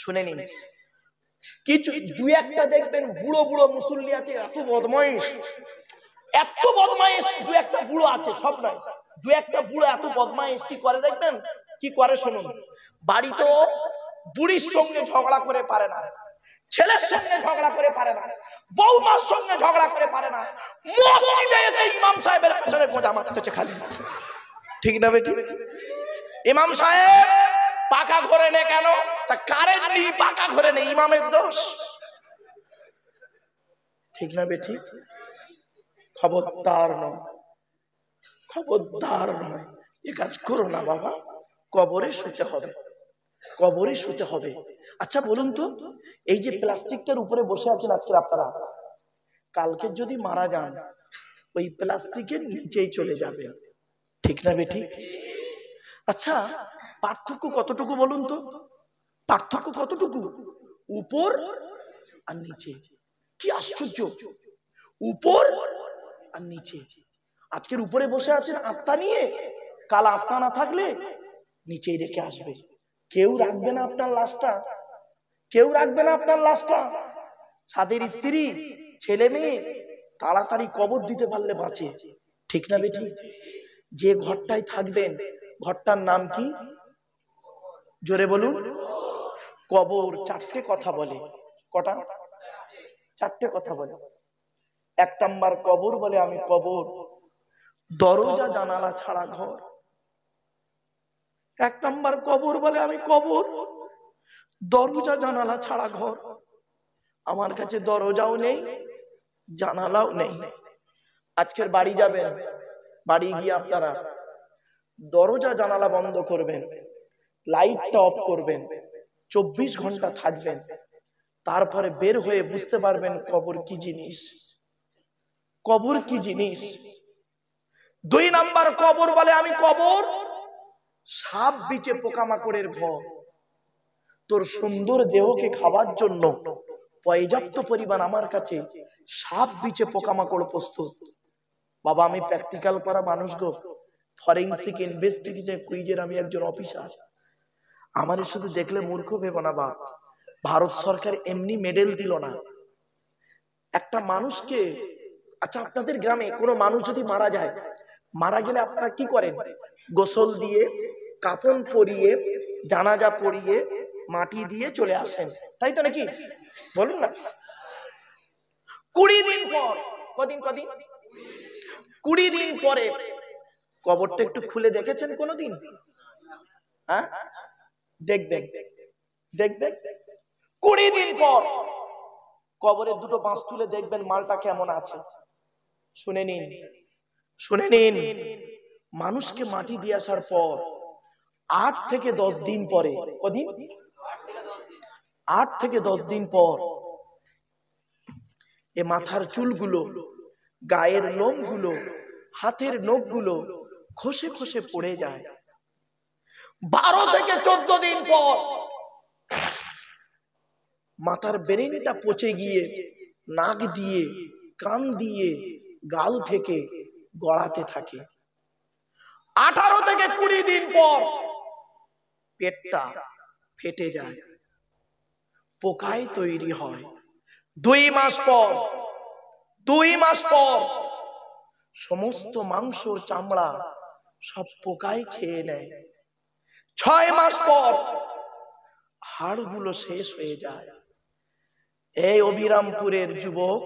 শুনে নিন, কিছু 2-1টা দেখবেন বুড়ো বুড়ো মুসল্লি আছে, এত বদমাইশ, এত বদমাইশ। 2-1টা বুড়ো আছে, সব নয়, 2-1টা বুড়ো এত বদমাইশ। কি করে দেখবেন, কি করে শুনুন। বাড়িতে বুড়ির সঙ্গে ঝগড়া করে পারে না, ছেলের সঙ্গে ঝগড়া করে পারে না, বৌমার সঙ্গে ঝগড়া করে পারে না, মসজিদে এসে ইমাম সাহেবের পেছনে গোঁজা মারতেছে খালি। ঠিক না বেটি? ইমাম সাহেব পাকা ঘরে নে কেন? তা কারেন্ট নেই, পাকা ঘরে নেই, ইমামের দোষ। ঠিক না বেটি? খবরদার নয়, খবরদার নয়, এ কাজ করো না বাবা। কবরে শুতে হবে, কবরে শুতে হবে। আচ্ছা বলুন তো, এই যে প্লাস্টিকটার উপরে বসে আছেন আজকে আপনারা, কালকে যদি মারা যান ওই প্লাস্টিকের নিচেই চলে যাবে। ঠিক না বেটি? আচ্ছা, পার্থক্য কতটুকু বলুন তো? পার্থক্য কতটুকু? উপর আর নিচে। কি আশ্চর্য, উপর আর নিচে। আজকের উপরে বসে আছেন আত্মা নিয়ে, কাল আত্মা না থাকলে নিচেই রেখে আসবে। কেউ রাখবে না আপনার লাশটা, কেউ রাখবে না আপনার লাশটা। সাদের স্ত্রী, ছেলে মেয়ে তাড়াতাড়ি কবর দিতে পারলে বাঁচে। ঠিক না বেটি? যে ঘরটায় থাকবেন, ঘরটার নাম কি? জোরে বলুন। কবর 4টে কথা বলে। কটা? 4টে কথা বলে। 1 নাম্বার কবর বলে, আমি কবর, দরজা জানালা ছাড়া ঘর। 1 নাম্বার কবর বলে, আমি কবর, দরজা জানালা ছাড়া ঘর। আমার কাছে দরজাও নেই, জানালাও নেই। আজকের বাড়ি যাবেন, বাড়ি গিয়ে আপনারা দরজা জানালা বন্ধ করবেন, লাইটটা অফ করবেন, 24 ঘন্টা থাকবেন। তারপরে বের হয়ে বুঝতে পারবেন কবর কি জিনিস, কবর কি জিনিস। 2 নাম্বার কবর বলে, আমি কবর, সাপ বিচে পোকামাকড়ের ঘর। তোর সুন্দর দেহকে খাবার জন্য পর্যাপ্ত পরিমাণ আমার কাছে সাপ বিচে পোকামাকড় প্রস্তুত। বাবা আমি প্র্যাকটিক্যাল করা মানুষ গো, ফরেনসিক ইনভেস্টিগেশন কুইজের আমি একজন অফিসার। আমার শুধু দেখলে মূর্খ ভেবো না বাপ। ভারত সরকার এমনি মেডেল দিল না একটা মানুষকে। আচ্ছা, আপনাদের গ্রামে কোনো মানুষ যদি মারা যায়, মারা গেলে আপনারা কি করেন? গোসল দিয়ে, কাফন পরিয়ে, জানাজা পরিয়ে, মাটি দিয়ে চলে আসেন, তাই তো নাকি? বলুন না। 20 দিন পর, কদিন 20 দিন পরে কবরটা একটু খুলে দেখেছেন কোনদিন? হ্যাঁ, দেখবেন, দেখবেন 20 দিন পর কবরের 2টো বাঁশ তুলে দেখবেন মালটা কেমন আছে। শুনে নিন, শুনে নিন, মানুষকে মাটি দিয়ে আসার পর 8 থেকে 10 দিন পরে, কদিন? 8 থেকে 10 দিন পর এ মাথার চুলগুলো, গায়ের লোমগুলো, হাতের নখগুলো খসে খসে পড়ে যায়। 12 থেকে 14 দিন পর মাথার ব্রেনটা পচে গিয়ে নাক দিয়ে, কান দিয়ে, গাল থেকে গড়াতে থাকে। 18 থেকে 20 দিন পর পেটটা ফেটে যায়, পোকায় তৈরি হয়। 2 মাস পর সমস্ত মাংস চামড়া সব পোকায় খেয়ে নেয়। 6 মাস পর হাড়গুলো শেষ হয়ে যায়। এই অবিরামপুরের যুবক,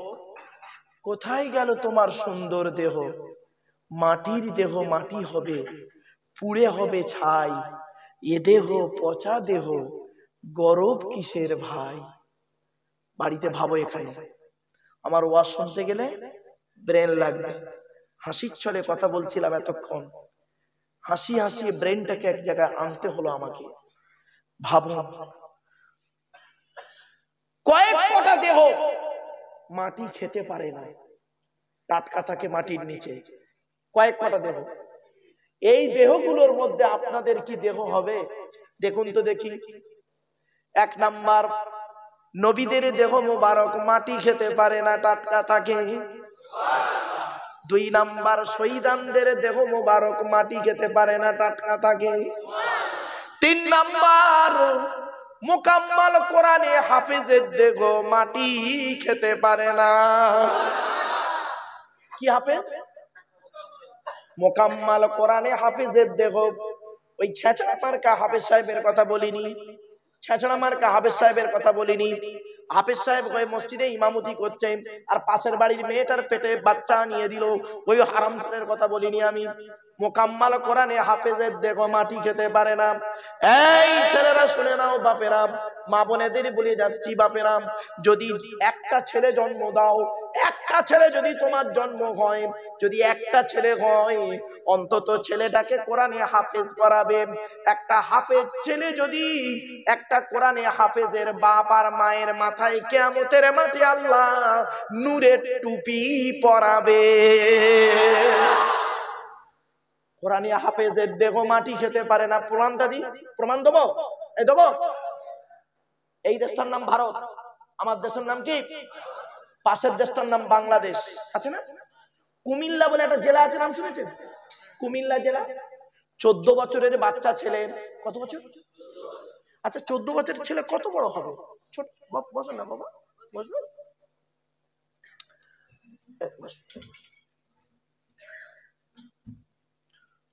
কোথায় গেল তোমার সুন্দর দেহ? মাটির দেহ মাটি হবে, পুড়ে হবে ছাই। এ দেহ পচা দেহ, গরব কিসের ভাই? বাড়িতে ভাবো, এখানে আমার ওয়াজ শুনতে গেলে ব্রেন লাগবে। হাসির ছলে কথা বলছিলাম এতক্ষণ, হাসি হাসি ব্রেনটাকে এক জায়গায় আনতে হলো আমাকে। ভাবো, কয়েক কটা দেহ মাটি খেতে পারে না, টাটকা থাকে মাটির নিচে। কয়েক কটা দেহ, এই দেহগুলোর মধ্যে আপনাদের কি দেহ হবে? দেখুন তো দেখি। 1 নাম্বার, নবীদের দেহ মোবারক মাটি খেতে পারে না, টাটকা থাকে। 2 নাম্বার, শহীদানদের দেহ মোবারক মাটি খেতে পারে না, টাটকা থাকে। 3 নাম্বার, মুকাম্মাল কোরআনে হাফেজের দেহ মাটি খেতে পারে না। কি হাফেজ? মুকাম্মাল কোরআনে হাফেজের দেহ। ওই ছেঁচড়া মার্কা হাফেজ সাহেবের কথা বলিনি, ছেঁচড়া মার্কা হাফেজ সাহেবের কথা বলিনি। হাফেজ সাহেব হয়ে মসজিদে ইমামতি করছে, আর পাশের বাড়ির মেয়েটার পেটে বাচ্চা নিয়ে দিল, ওই হারামখোরের কথা বলিনি আমি। মুকাম্মাল কোরআনে হাফেজের দেহ মাটি খেতে পারে না। এই ছেলেরা শুনে নাও, বাপেরা, মা বোনেদের বলে যাচ্ছি, বাপেরা, যদি একটা ছেলে জন্ম দাও, একটা ছেলে যদি তোমার জন্ম হয়, যদি একটা ছেলে হয়, অন্তত ছেলেটাকে কোরআনে হাফেজ করাবে। একটা হাফেজ ছেলে যদি একটা কোরআনে হাফেজের বাপ আর মায়ের মাথায় কিয়ামতের মাঠে আল্লাহ নূরের টুপি পরাবে। কোরআনে হাফেজের দেহ মাটি খেতে পারে না। প্রমাণটা দি, প্রমাণ দেবো? এই দেবো। এই দেশটার নাম ভারত, আমার দেশের নাম কি? পাশের দেশটার নাম বাংলাদেশ, আছে না? কুমিল্লা বলে একটা জেলা আছে, নাম শুনেছেন? কুমিল্লা জেলা। 14 বছরের বাচ্চা ছেলে, কত বছর? আচ্ছা, 14 বছরের ছেলে কত বড় হবে? ছোট, বসুন না বাবা, বসুন।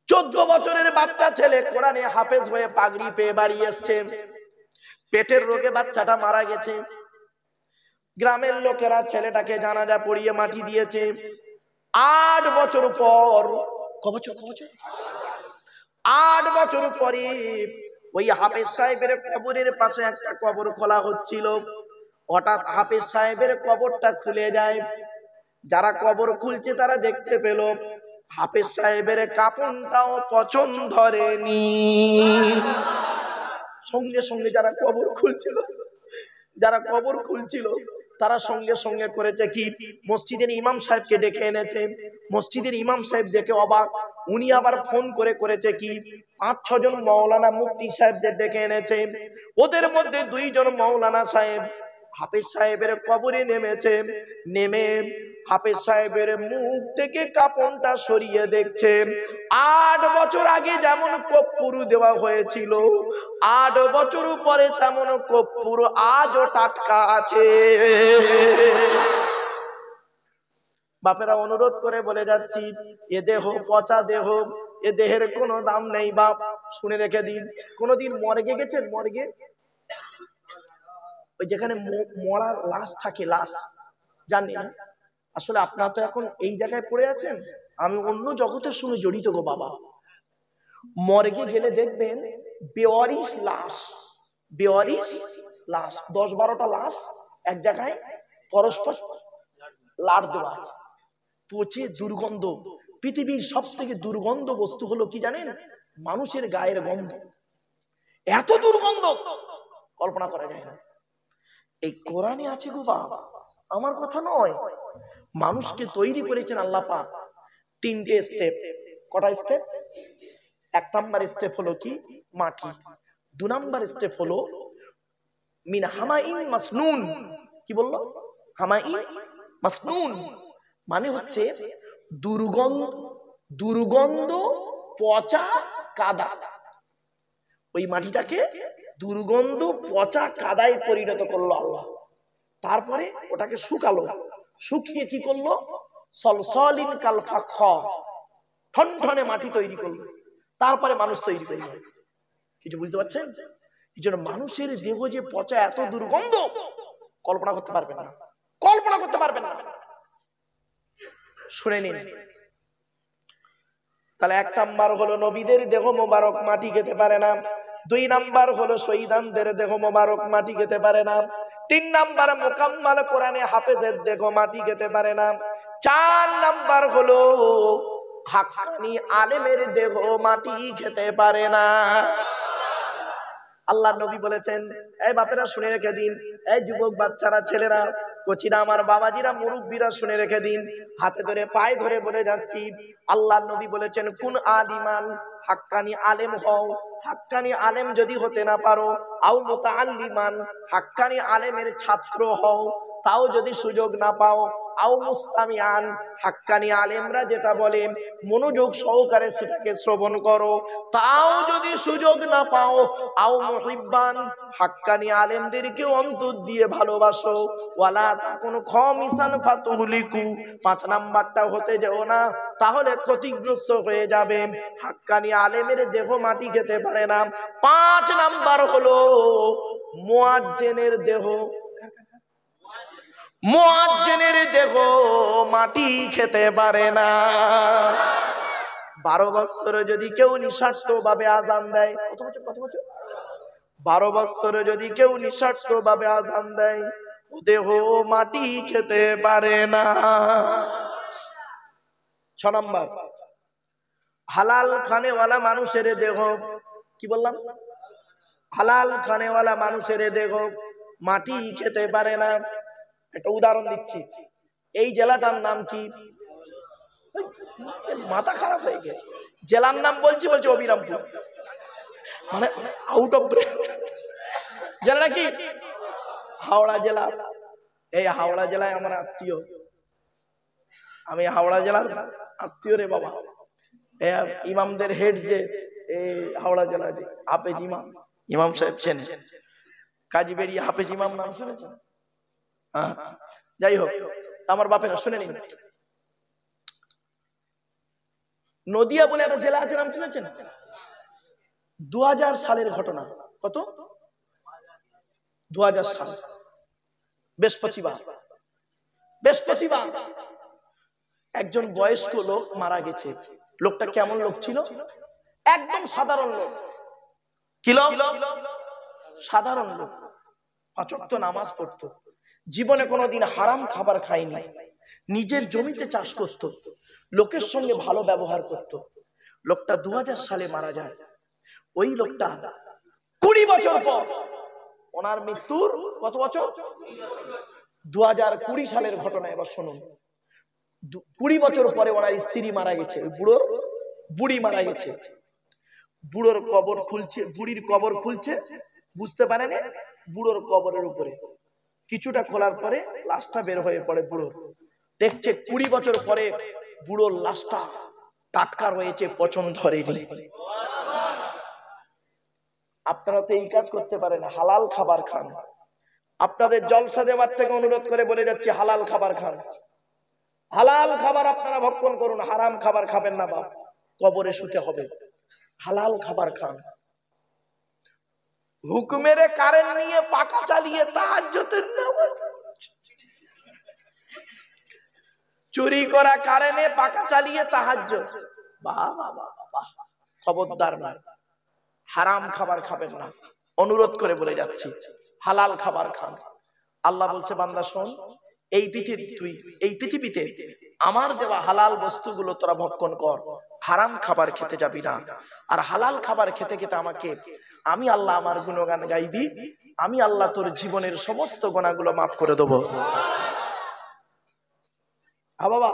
14 বছরের বাচ্চা ছেলে কোরআনে হাফেজ হয়ে পাগড়ি পেয়ে বাড়ি এসছে। পেটের রোগে বাচ্চাটা মারা গেছে। গ্রামের লোকেরা ছেলেটাকে জানাজা পড়িয়ে মাটি দিয়েছে। 8 বছর পর, কবছর 8 বছর পরে ওই হাফেজ সাহেবের কবরের পাশে একটা কবর খোলা হচ্ছিল। হঠাৎ হাফেজ সাহেবের কবরটা খুলে যায়। যারা কবর খুলছে তারা দেখতে পেল হাফেজ সাহেবের কাফনটাও পছন্দ ধরেনি। সঙ্গে সঙ্গে যারা কবর খুলছিল তারা সঙ্গে সঙ্গে করেছে কি, মসজিদের ইমাম সাহেবকে ডেকে এনেছে। মসজিদের ইমাম সাহেব দেখে অবাক, উনি আবার ফোন করে করেছে কি, 5-6 জন মাওলানা মুফতি সাহেবদের ডেকে এনেছে। ওদের মধ্যে 2 জন মাওলানা সাহেব হাফেজ সাহেবের কবরে নেমেছে। নেমে হাফেজ সাহেবের মুখ থেকে কাপড়টা সরিয়ে দেখছে। 8 বছর আগে যেমন কর্পূর দেওয়া হয়েছিল, 8 বছর পরে তেমন কর্পূর আজও টাটকা আছে। বাপেরা, অনুরোধ করে বলে যাচ্ছি, এ দেহ পচা দেহ, এ দেহের কোনো দাম নেই বাপ, শুনে রেখে দিন। কোনদিন মর্গে গেছেন? মর্গে, ওই যেখানে মরা লাশ থাকে, লাশ জানি না। আসলে আপনারা তো এখন এই জায়গায় পড়ে আছেন, আমি অন্য জগতের সঙ্গে জড়িত গো বাবা। মর্গে গেলে দেখবেন বেওয়ারিশ লাশ, 10-12টা লাশ এক জায়গায় পরস্পর লাড় দেওয়া আছে, পচে দুর্গন্ধ। পৃথিবীর সব থেকে দুর্গন্ধ বস্তু হলো কি জানেন? মানুষের গায়ের গন্ধ। এত দুর্গন্ধ কল্পনা করা যায় না। এই কোরআনে আছে গো বাবা, আমার কথা নয়। মানুষকে তৈরি করেছেন আল্লাহ পাক তিনটে স্টেপ। কটা স্টেপ? এক নাম্বার স্টেপ হলো কি? মাটি। দু নাম্বার স্টেপ হলো মিন হামাইন মাসনুন। কি বললো? হামাইন মাসনুন মানে হচ্ছে দুর্গন্ধ পচা কাদা। ওই মাটিটাকে দুর্গন্ধ পচা কাদায় পরিণত করলো আল্লাহ। তারপরে ওটাকে শুকালো, শুকিয়ে কি করলো? সলসলিন কাল ফাখর, ঠনঠনে মাটি তৈরি করলো। তারপরে মানুষ তৈরি করলো। কিছু বুঝতে পারছেন? এই জন্য মানুষের দেহ যে পচা, এত দুর্গন্ধ, কল্পনা করতে পারবেন না, কল্পনা করতে পারবেন না। শুনে নিন। তাহলে এক নাম্বার হলো নবীদের দেহ মোবারক মাটি খেতে পারে না। দুই নাম্বার হলো শহীদানদের দেহ মোবারক মাটি খেতে পারে না। তিন নাম্বার মুকাম্মাল কোরআনে হাফেজের দেহ মাটি খেতে পারে না। চার নাম্বার হলো হাক্কানি আলেমের দেহ মাটি খেতে পারে না। আল্লাহ নবী বলেছেন, এই বাপেরা শুনে রেখে দিন, এই যুবক বাচ্চারা, ছেলেরা, কোচিরা, আমার বাবাজিরা, মুরব্বীরা শুনে রেখে দিন, হাতে ধরে পায়ে ধরে বলে যাচ্ছি, আল্লাহ নবী বলেছেন কুন আলিমান, হাক্কানি আলেম হও। হাক্কানি আলেম যদি হতে না পারো, আও মুতাআল্লিমান, হাক্কানি আলেমের ছাত্র হও, তাও যদি সুযোগ না পাও, আও মুস্তামিআন, হাক্কানি আলেমরা যেটা বলেন মনোযোগ সহকারে সেটাকে শ্রবণ করো, তাও যদি সুযোগ না পাও, আও মুহিব্বান, হাক্কানি আলেমদেরকে অন্তর দিয়ে ভালোবাসো, ওয়ালা তাকুন খামিসান ফাতুহলিকু, পাঁচ নাম্বারটা হতে যেও না, তাহলে ক্ষতিগ্রস্ত হয়ে যাবে। হাক্কানি আলেমের দেহ মাটি খেতে পারে না। পাঁচ নাম্বার হলো মুয়াজ্জিনের দেহ, মুয়াজ্জিনের দেহ মাটি খেতে পারে না। 12 বছরে যদি কেউ নিঃস্বার্থ ভাবে আযান দেয়, কত বছর? 12 বছরে যদি কেউ নিঃস্বার্থ ভাবে আযান দেয়, ও দেহ মাটি খেতে পারে না। 6 নাম্বার হালাল খানেওয়ালা মানুষের দেহ, কি বললাম? হালাল খানেওয়ালা মানুষের দেহ মাটি খেতে পারে না। একটা উদাহরণ দিচ্ছি, এই জেলাটার নাম কি? মাথা খারাপ হয়ে গেছে, জেলার নাম বলছি অবিরামপুর, মানে আউট অফ ব্রেন। জেলা কি? হাওড়া জেলা। এই হাওড়া জেলায় আমার আত্মীয়, আমি হাওড়া জেলার আত্মীয় রে বাবা। ইমামদের হেড যে এই হাওড়া জেলায় হাফেজ ইমাম সাহেব চেনে, কাজী বেরিয়ে হাফেজ ইমাম নাম শুনেছেন? হ্যাঁ, যাই হোক, আমার বাপেরা শুনে নিন। নদিয়া বলে একটা জেলা আছে, নাম শুনেছেন? 2000 সালের ঘটনা। কত? 2000 সাল, বৃহস্পতিবার একজন বয়স্ক লোক মারা গেছে। লোকটা কেমন লোক ছিল? একদম সাধারণ লোক। কি লোক? সাধারণ লোক। 5 ওয়াক্ত নামাজ পড়তো, জীবনে কোনোদিন হারাম খাবার খায়নি, নিজের জমিতে চাষ করত, লোকের সঙ্গে ভালো ব্যবহার করত। লোকটা 2000 সালে মারা যায়। ওই লোকটা 20 বছর পর, ওনার মৃত্যুর কত বছর? 2020 সালের ঘটনা। এবার শুনুন, 20 বছর পরে ওনার স্ত্রী মারা গেছে, বুড়ি মারা গেছে। বুড়োর কবর খুলছে, বুড়ির কবর খুলছে, বুঝতে পারেনি বুড়োর কবরের উপরে কিছুটা খোলার পরে লাশটা বের হয়ে পড়ে। বুড়ো দেখছে 20 বছর পরে বুড়োর লাশটা টাটকা রয়েছে, পচন ধরেনি। আপনারা তো এই কাজ করতে পারেন, হালাল খাবার খান। আপনাদের জলসা দেওয়ার থেকে অনুরোধ করে বলে যাচ্ছি, হালাল খাবার খান, হালাল খাবার আপনারা ভক্ষণ করুন, হারাম খাবার খাবেন না, বাপ কবরে শুতে হবে। হালাল খাবার খান। হুকুমের কারেন্ট নিয়ে পাকা চালিয়ে তাহাজ্জুদের নামাজ, চুরি করা কারেন্টে পাকা চালিয়ে তাহাজ্জুদ, বাহ বাহ বাহ। খবরদার না, হারাম খাবার খাবেন না, অনুরোধ করে বলে যাচ্ছি, হালাল খাবার খান। আল্লাহ বলছে, বান্দা শোন, এই পৃথিবীতে আমার দেওয়া হালাল বস্তুগুলো তোরা ভক্ষণ কর, হারাম খাবার খেতে যাবি না। আর হালাল খাবার খেতে খেতে আমাকে, আমি আল্লাহ আমার গুণগান গাইবি, আমি আল্লাহ তোর জীবনের সমস্ত গুনাহগুলো মাফ করে দেবো। বাবা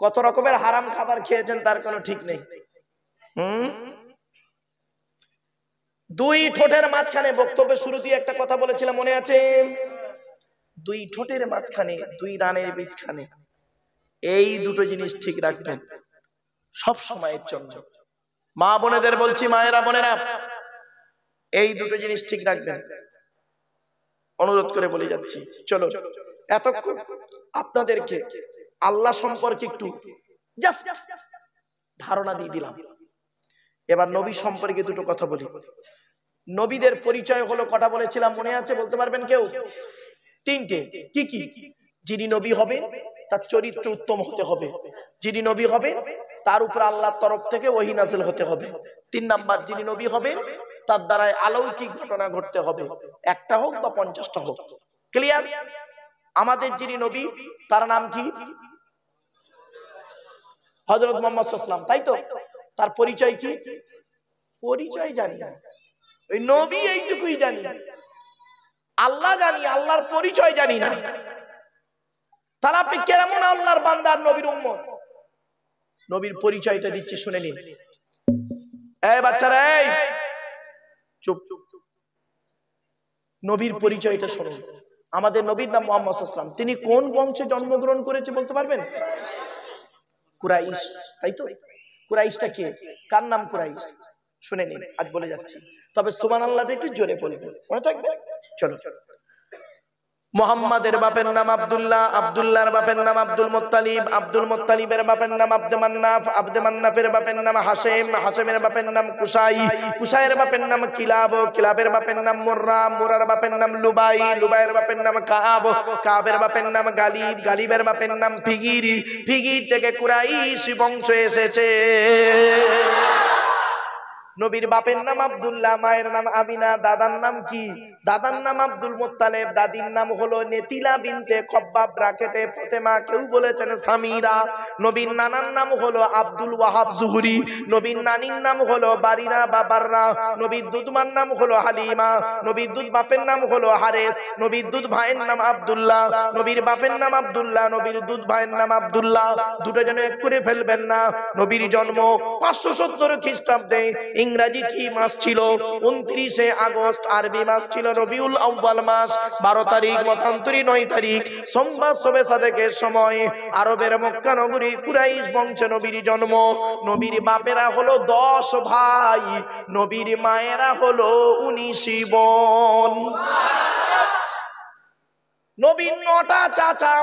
কত রকমের হারাম খাবার খেয়েছেন তার কোনো ঠিক নেই। দুই ঠোঁটের মাঝখানে, বক্তব্যের শুরুতেই একটা কথা বলেছিলাম মনে আছে, দুই ঠোঁটের মাঝখানে, দুই রানের বীজখানে, এই দুটো জিনিস ঠিক রাখবেন সব সময়ের জন্য। মা বোনেদের বলছি, মায়েরা বোনেরা, এই দুটো জিনিস ঠিক রাখবেন, অনুরোধ করে বলে যাচ্ছি। চলো এতক্ষণ আপনাদেরকে আল্লাহ সম্পর্কে একটু জাস্ট ধারণা দিয়ে দিলাম। এবার নবী সম্পর্কে দুটো কথা বলি। নবীদের পরিচয় হলো কটা বলেছিলাম মনে আছে? বলতে পারবেন কেউ? তিনটে। কি কি? যিনি নবী হবে তার চরিত্র উত্তম হতে হবে, যিনি নবী হবে তার উপর আল্লাহর তরফ থেকে ওহী নাযিল হতে হবে, 3 নাম্বার যিনি নবী হবে তার দ্বারাই অলৌকিক ঘটনা ঘটতে হবে, একটা হোক বা 50টা হোক। ক্লিয়ার? আমাদের যিনি নবী তার নাম কি? হযরত মুহাম্মদ সাল্লাল্লাহু আলাইহি ওয়াসাল্লাম, তাই তো? তার পরিচয় কি? পরিচয় জানি না, ওই নবী এইটুকুই জানি, আল্লাহ জানি, আল্লাহর পরিচয় জানি না। তাহলে আপনি কেমন আল্লাহর বান্দা আর নবীর উম্মত? নবীর পরিচয়টা দিচ্ছি, শুনে নিন। এই বাচ্চারা, এই চুপ। নবীর পরিচয়টা শুনুন। আমাদের নবীর নাম মুহাম্মদ সাল্লাল্লাহু আলাইহি ওয়াসাল্লাম। তিনি কোন বংশে জন্মগ্রহণ করেছে বলতে পারবেন? কুরাইশ, তাই তো? কুরাইশটা কে? কার নাম কুরাইশ? শুনে নিন, আজ বলে যাচ্ছি, তবে সুবহানাল্লাহটা একটু জোরে বলবেন, মনে থাকবে। চলো। মুহাম্মাদের বাপের নাম আব্দুল্লাহ, আব্দুল্লাহর বাপের নাম আব্দুল মুত্তালিব, আব্দুল মুত্তালিবের বাপের নাম আব্দে মান্নাফ, আব্দে মান্নাফের বাপের নাম হাশেম, হাশেমের বাপের নাম কুসাই, কুসাইয়ের বাপের নাম কিলাব, কিলাবের বাপের নাম মুররা, মুরার বাপের নাম লুবাই, লুবাইয়ের বাপের নাম কাব, কাবের বাপের নাম গালিব, গালিবের বাপের নাম ফিগির, ফিগির থেকে কুরাইশ বংশ এসেছে। নবীর বাপের নাম আব্দুল্লাহ, মায়ের নাম আমিনা, দাদার নাম কি? দাদার নাম আব্দুল মুত্তালিব, দাদির নাম হলো নেতিলা বিনতে খব্বাব ব্রাকেটে ফাতেমা, কেউ বলেছেন সামিরা। নবীর নানার নাম হলো আব্দুল ওয়াহাব জুহরি, নবীর নানির নাম হলো বারিনা বা বাররা, নবীর দুধমার নাম হলো হালিমা, নবীর দুধ বাপের নাম হলো হারেস, নবীর দুধ ভাইয়ের নাম আব্দুল্লাহ, নবীর বাপের নাম আব্দুল্লাহ, নবীর দুধ ভাইয়ের নাম আব্দুল্লাহ, দুটো যেন এক করে ফেলবেন না। নবীর জন্ম 570 খ্রিস্টাব্দে। ইংরেজি কি মাস ছিল? 29শে আগস্ট। আরবি মাস ছিল রবিউল আউয়াল মাস। 12 তারিখ মতান্তরী 9 তারিখ সোমবার শবে সাদেকের সময় আরবের মক্কা নগরী কুরাইশ বংশে নবীর জন্ম। নবীর বাপেরা হলো 10 ভাই, নবীর মায়েরা হলো 19 বোন। নবীর 9টা চাচা,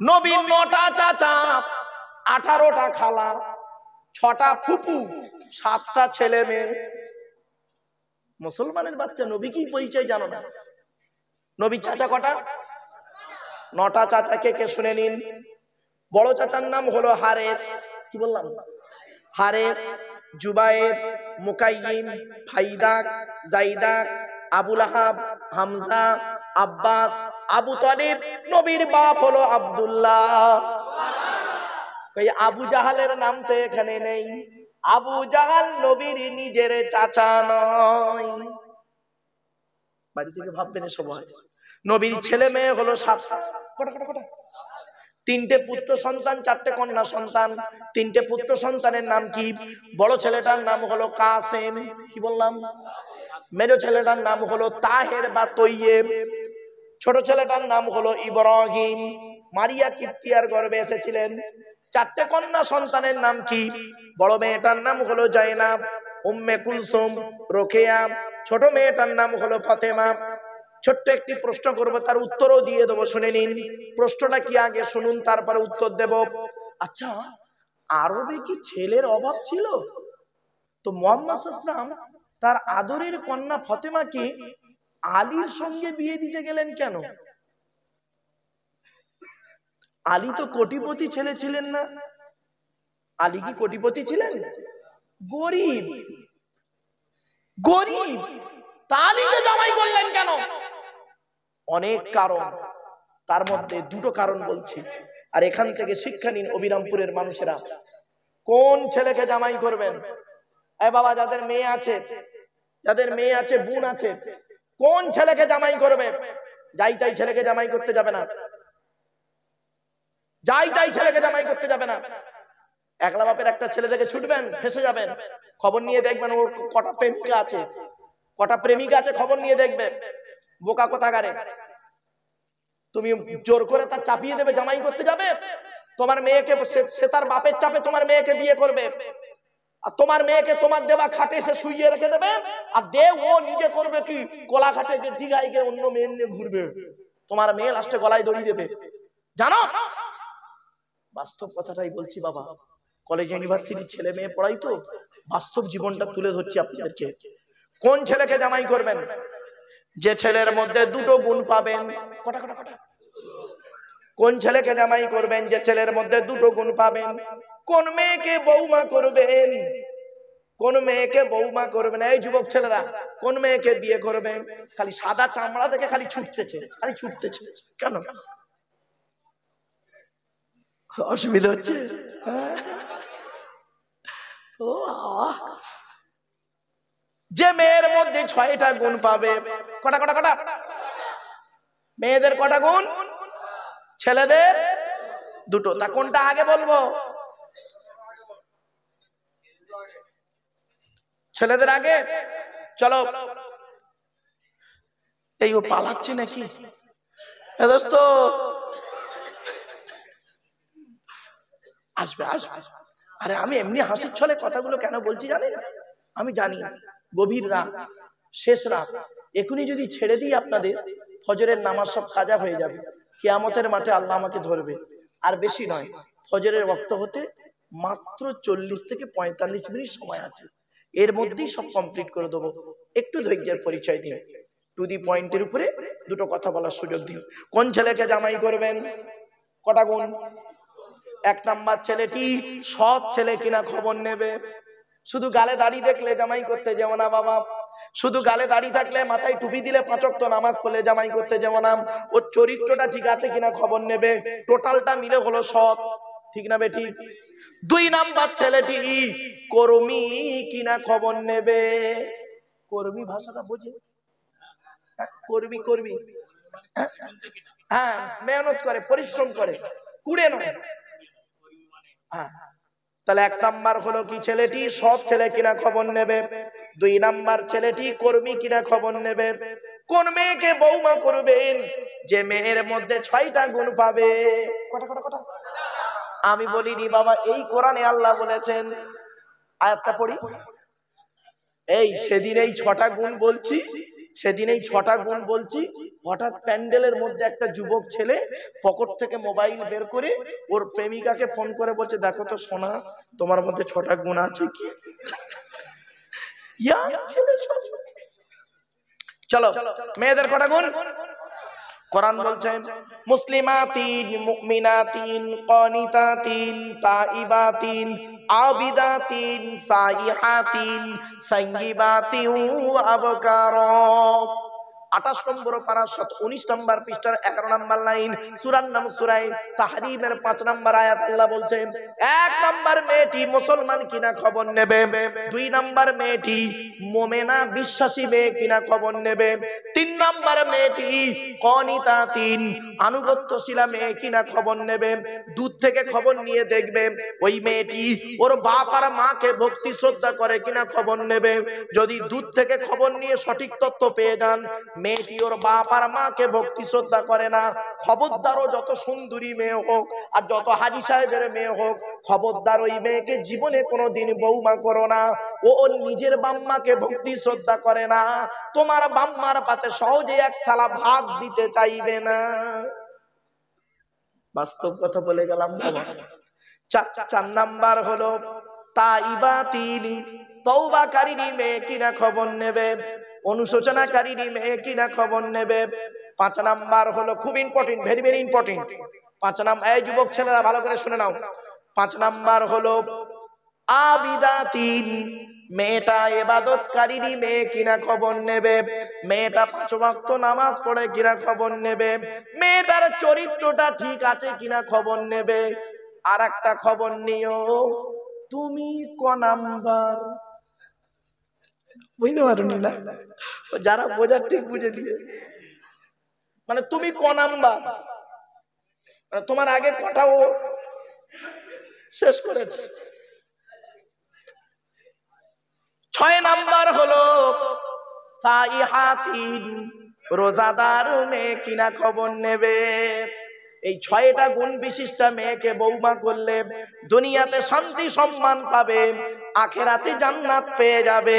নবীর 9টা চাচা, 18টা খালা, 6টা ফুপু, 7টা ছেলে মেয়ে। মুসলমানের বাচ্চা নবী কি পরিচয় জানো না? নবী চাচা কটা? 9টা চাচা কে কে শুনে নিন। বড় চাচার নাম হলো হারেস, কি বললাম? হারেস, জুবায়ের, মুকাইয়িম, ফাইদাক, জাইদাক, আবুল আহাব, হামজা, আব্বাস, আবু তালিব। নবীর বাপ হলো আব্দুল্লাহ। ওই আবু জাহালের নাম তো এখানে নেই। আবু জাহাল নবীর নিজের চাচা নয়। বাড়ি থেকে ভাববেন সবাই। নবীর ছেলে মেয়ে হলো 7টা। কটা কটা কটা? 3টে পুত্র সন্তান, 4টে কন্যা সন্তান। 3টে পুত্র সন্তানের নাম কি? বড় ছেলেটার নাম হলো কাসেম, কি বললাম? মেজো ছেলেটার নাম হলো তাহের বা তৈয়েব। ছোট ছেলেটার নাম হলো ইব্রাহিম। মারিয়া কিপ্তিয়ার গর্ভে এসেছিলেন। 4টে কন্যা সন্তানের নাম কি? বড় মেয়েটার নাম হলো জায়নাব, উম্মে কুলসুম, রোকেয়া। ছোট মেয়েটার নাম হলো ফাতেমা। ছোট্ট একটি প্রশ্ন করব, তার উত্তরও দিয়ে দেবো, শুনে নিন। প্রশ্নটা কি আগে শুনুন, তারপরে উত্তর দেব। আচ্ছা, আরবে কি ছেলের অভাব ছিল? তো মুহাম্মদ সাল্লাল্লাহু আলাইহি ওয়াসাল্লাম তার আদরের কন্যা ফাতেমাকে আলীর সঙ্গে বিয়ে দিতে গেলেন কেন? আলী তো কোটিপতি ছেলে ছিলেন না। আলী কি কোটিপতি ছিলেন? গরিব, গরিব। আলীকে জামাই করলেন কেন? অনেক কারণ, তার মধ্যে দুটো কারণ বলছি, আর এখান থেকে শিক্ষা নিন অবিরামপুরের মানুষেরা। কোন ছেলেকে জামাই করবেন? এ বাবা, যাদের মেয়ে আছে, যাদের মেয়ে আছে, বোন আছে, কোন ছেলেকে জামাই করবে? যাই তাই ছেলেকে জামাই করতে যাবে না। যাই তাই ছেলেকে জামাই করতে যাবে না। একলা বাপের একটা ছেলে দেখে ছুটবেন, ফেসে যাবেন। খবর নিয়ে দেখবেন ওর কটা প্রেমিকা আছে, কটা প্রেমিকা আছে, খবর নিয়ে দেখবে। বোকা কোথাকারে। তুমি জোর করে তার চাপিয়ে দেবে, জামাই করতে যাবে। তোমার মেয়েকে সে তার বাপের চাপে তোমার মেয়েকে বিয়ে করবে, আর তোমার মেয়েকে তোমার দেওয়া খাটে সে শুইয়ে রেখে দেবে। আর ও নিজে করবে কি, কোলা খাটে দিঘায় গিয়ে অন্য মেয়ে নিয়ে ঘুরবে। তোমার মেয়ে লাস্টে গলায় দড়ি দেবে, জানো। বাস্তব কথাটাই বলছি বাবা, কলেজ ইউনিভার্সিটির ছেলে মেয়ে পড়াই তো, বাস্তব জীবনটা তুলে ধরছি আপনাদেরকে। কোন ছেলেকে জামাই করবেন? যে ছেলের মধ্যে দুটো গুণ পাবেন। কটা কটা কটা? কোন ছেলেকে জামাই করবেন? যে ছেলের মধ্যে দুটো গুণ পাবেন। কোন মেয়েকে বৌমা করবেন? কোন মেয়েকে বৌমা করবেন? এই যুবক ছেলেরা, কোন মেয়েকে বিয়ে করবেন? খালি সাদা চামড়া থেকে খালি ছুটতেছে, খালি ছুটতেছে। কেন? অসুবিধা হচ্ছে? ও যে মেয়ের মধ্যে 6টা গুণ পাবে। কটা কটা কটা? মেয়েদের কটা গুণ? ছেলেদের দুটো। তা কোনটা আগে বলবো? ছেলেদের আগে। চলো। এই ও পালাচ্ছে নাকি? দোস্ত আসবে আসবে। আরে আমি এমনি হাসির ছলে কথাগুলো কেন বলছি জানেন? আমি জানি গভীর রাত, শেষ রাত, এখনই যদি ছেড়ে দিই আপনাদের, ফজরের নামাজ সব কাজা হয়ে যাবে। কিয়ামতের মাঠে আল্লাহ আমাকে ধরবে। আর বেশি নয়, ফজরের ওয়াক্ত হতে মাত্র 40 থেকে 45 মিনিট সময় আছে। এর মধ্যেই সব কমপ্লিট করে দেবো। একটু ধৈর্যের পরিচয় দিন, টু দি পয়েন্টের উপরে দুটো কথা বলার সুযোগ দিন। কোন ছেলেকে জামাই করবেন? কটা গুণ? 1 নাম্বার, ছেলেটি সৎ ছেলে কিনা খবর নেবে। শুধু গালে দাড়ি দেখলে জামাই করতে যেও না বাবা। শুধু গালে দাড়ি থাকলে, মাথায় টুপি দিলে, 5 ওয়াক্ত নামাজ পড়লে জামাই করতে যেও না। ওর চরিত্রটা ঠিক আছে কিনা খবর নেবে। টোটালটা মিলে হলো সৎ, ঠিক না বেঠিক? 2 নাম্বার, ছেলেটি কর্মী কিনা খবর নেবে। কর্মী ভাষাটা বোঝে? কর্মী কর্মী, হ্যাঁ, মেহনত করে, পরিশ্রম করে, কুড়ে নয়। হ্যাঁ, তাহলে 1 নাম্বার হলো কি, ছেলেটি সৎ ছেলে কিনা খবর নেবে। 2 নাম্বার, ছেলেটি কর্মী কিনা খবর নেবে। কোন মেয়েকে বৌমা করবেন? যে মেয়ের মধ্যে 6টা গুণ পাবে। কটা কটা কটা? আমি বলিনি বাবা, এই কোরআনে আল্লাহ বলেছেন। আয়াতটা পড়ি। এই সেদিন এই 6টা গুণ বলছি, সেদিন এই 6টা গুণ বলছি, হঠাৎ প্যান্ডেলের মধ্যে একটা যুবক ছেলে পকেট থেকে মোবাইল বের করে ওর প্রেমিকাকে ফোন করে বলছে, দেখো তো সোনা, তোমার মধ্যে 6টা গুণ আছে কি? চলো, মেয়েদের কটা গুণ? কোরআন বলছেন, মুসলিমাতিন, মুমিনাতিন, কানিতাতিন, তাইবাতিন, আবিদাতিন, সাইহাতিন, সাইয়্যিবাতিন ওয়া আবকারা। 28 নম্বর পারা 19 নম্বর পৃষ্ঠার 11 নম্বর লাইন, সূরার নাম সূরা তাহরীমের 5 নম্বর আয়াত। আল্লাহ বলছেন, 1 নম্বর মেয়েটি মুসলমান কিনা খবর নেবে। 2 নম্বর মেয়েটি মুমিনা বিশ্বাসী মেয়ে কিনা খবর নেবে। 3 নম্বর মেয়েটি কানিতাতিন, আনুগত্যশীলা মেয়ে কিনা খবর নেবে। দূর থেকে খবর নিয়ে দেখবে ওই মেয়েটি ওর বাপ আর মাকে ভক্তি শ্রদ্ধা করে কিনা খবর নেবে। যদি দূর থেকে খবর নিয়ে সঠিক তথ্য পেয়ে যান মেয়েটি ওর বাপ আর মাকে ভক্তি শ্রদ্ধা করে না, খবরদার, ও যত সুন্দরী মেয়ে হোক আর যত হাজী সাহেবের মেয়ে হোক, খবরদার ওই মেয়েকে জীবনে কোনোদিন বৌমা করো না। ও ওর নিজের বাম্মাকে ভক্তি শ্রদ্ধা করে না, তোমার বাম্মার পাতে সহজে এক থালা ভাত দিতে চাইবে না। বাস্তব কথা বলে গেলাম বাবা। 4 নাম্বার হলো তাইবাতিন, তওবাকারী মেয়ে কিনা খবর নেবে, অনুশোচনাকারী মেয়ে কিনা খবর নেবে। 5 নাম্বার হলো খুব important, very very important. 5 number, এই যুবক ছেলেরা ভালো করে শুনে নাও। 5 নাম্বার হলো আবিদাতিন, মেয়েটা ইবাদতকারী মেয়ে কিনা খবর নেবে। মেয়েটা 5 ওয়াক্ত নামাজ পড়ে কিনা খবর নেবে। মেয়েটার চরিত্রটা ঠিক আছে কিনা খবর নেবে। আর একটা খবর নিও, তুমি ক নাম্বার? বুঝতে পারোনি না? যারা বোঝার ঠিক বুঝে নিয়ে, মানে তুমি ক নাম্বার, তোমার আগে কটাও শেষ করেছে। 6 নাম্বার হলো সাইহাতিন, রোজাদার মেয়ে কিনা খবর নেবে। এই 6টা গুণ বিশিষ্ট মেয়েকে বৌমা করলে দুনিয়াতে শান্তি সম্মান পাবে, আখেরাতে জান্নাত পেয়ে যাবে।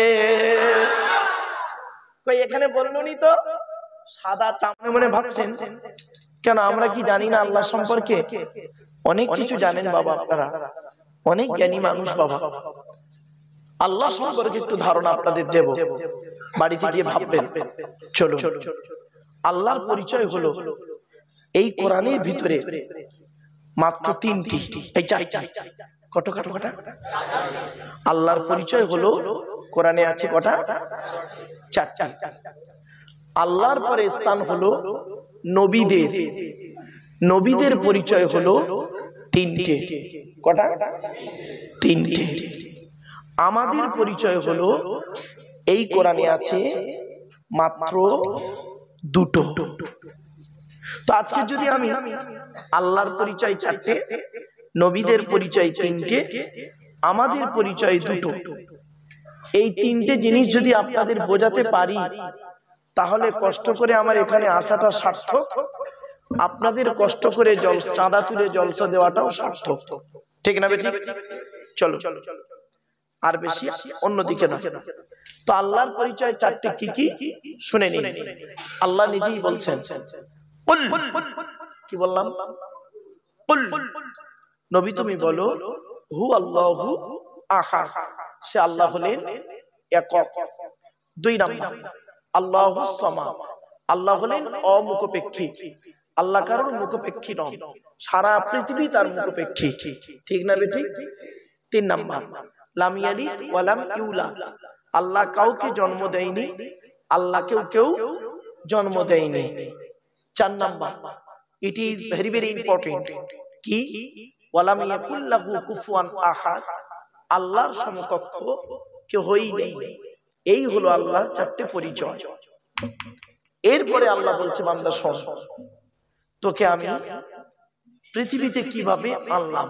কই এখানে বললুনি তো? সাদা চামড়ে মনে ভাবছেন কেন? আমরা কি জানি না আল্লাহ সম্পর্কে? অনেক কিছু জানেন বাবা, আপনারা অনেক জ্ঞানী মানুষ বাবা। আল্লাহ সম্পর্কে একটু ধারণা আপনাদের দেব, বাড়িতে গিয়ে ভাববেন। চলো, আল্লাহর পরিচয় হলো এই কোরআনের ভিতরে মাত্র 3টি, এই 4টি। কত কত কটা আল্লাহর পরিচয় হলো কোরআনে আছে? কটা? 4টি। আল্লাহর পরে স্থান হলো নবীদের, নবীদের পরিচয় হলো 3টে। কটা? 3টে। আমাদের পরিচয় হলো এই কোরআনে আছে মাত্র 2টো। তো আজকে যদি আমি আল্লাহর পরিচয় 4টে, নবীদের পরিচয় 3টে, আমাদের পরিচয় 2টো, এই 3টে জিনিস যদি আপনাদের বোঝাতে পারি তাহলে কষ্ট করে আমার এখানে আসাটা সার্থক, আপনাদের কষ্ট করে চাঁদা তুলে জলসা দেওয়াটাও সার্থক। ঠিক না বেঠিক? চলো আর বেশি অন্যদিকে না। তো আল্লাহর পরিচয় 4টে কি কি শুনে নিন। আল্লাহ নিজেই বলছেন, কি বললাম? নবী তুমি বলো, হু আল্লাহু আহাদ, সে আল্লাহ হলেন একক। 2 নাম্বার আল্লাহুস সামাদ, আল্লাহ হলেন অমুখপেক্ষী, আল্লাহ কারোর মুখপেক্ষী নন, সারা পৃথিবী তার মুখপেক্ষী। ঠিক না বেঠিক? 3 নাম্বার লাম ইয়ালিদ ওয়া লাম ইউলাদ, আল্লাহ কাউকে জন্ম দেয়নি, আল্লাহ কেউ জন্ম দেয়নি। 4 number, it is very very important, কি ওয়া লাম ইয়াকুল লাহু কুফুয়ান আহাদ, আল্লাহর সমকক্ষ কেউই নেই। এই হলো আল্লাহর 4টে পরিচয়। এরপরে আল্লাহ বলছে, বান্দা শোন, তোকে আমি পৃথিবীতে কিভাবে আনলাম।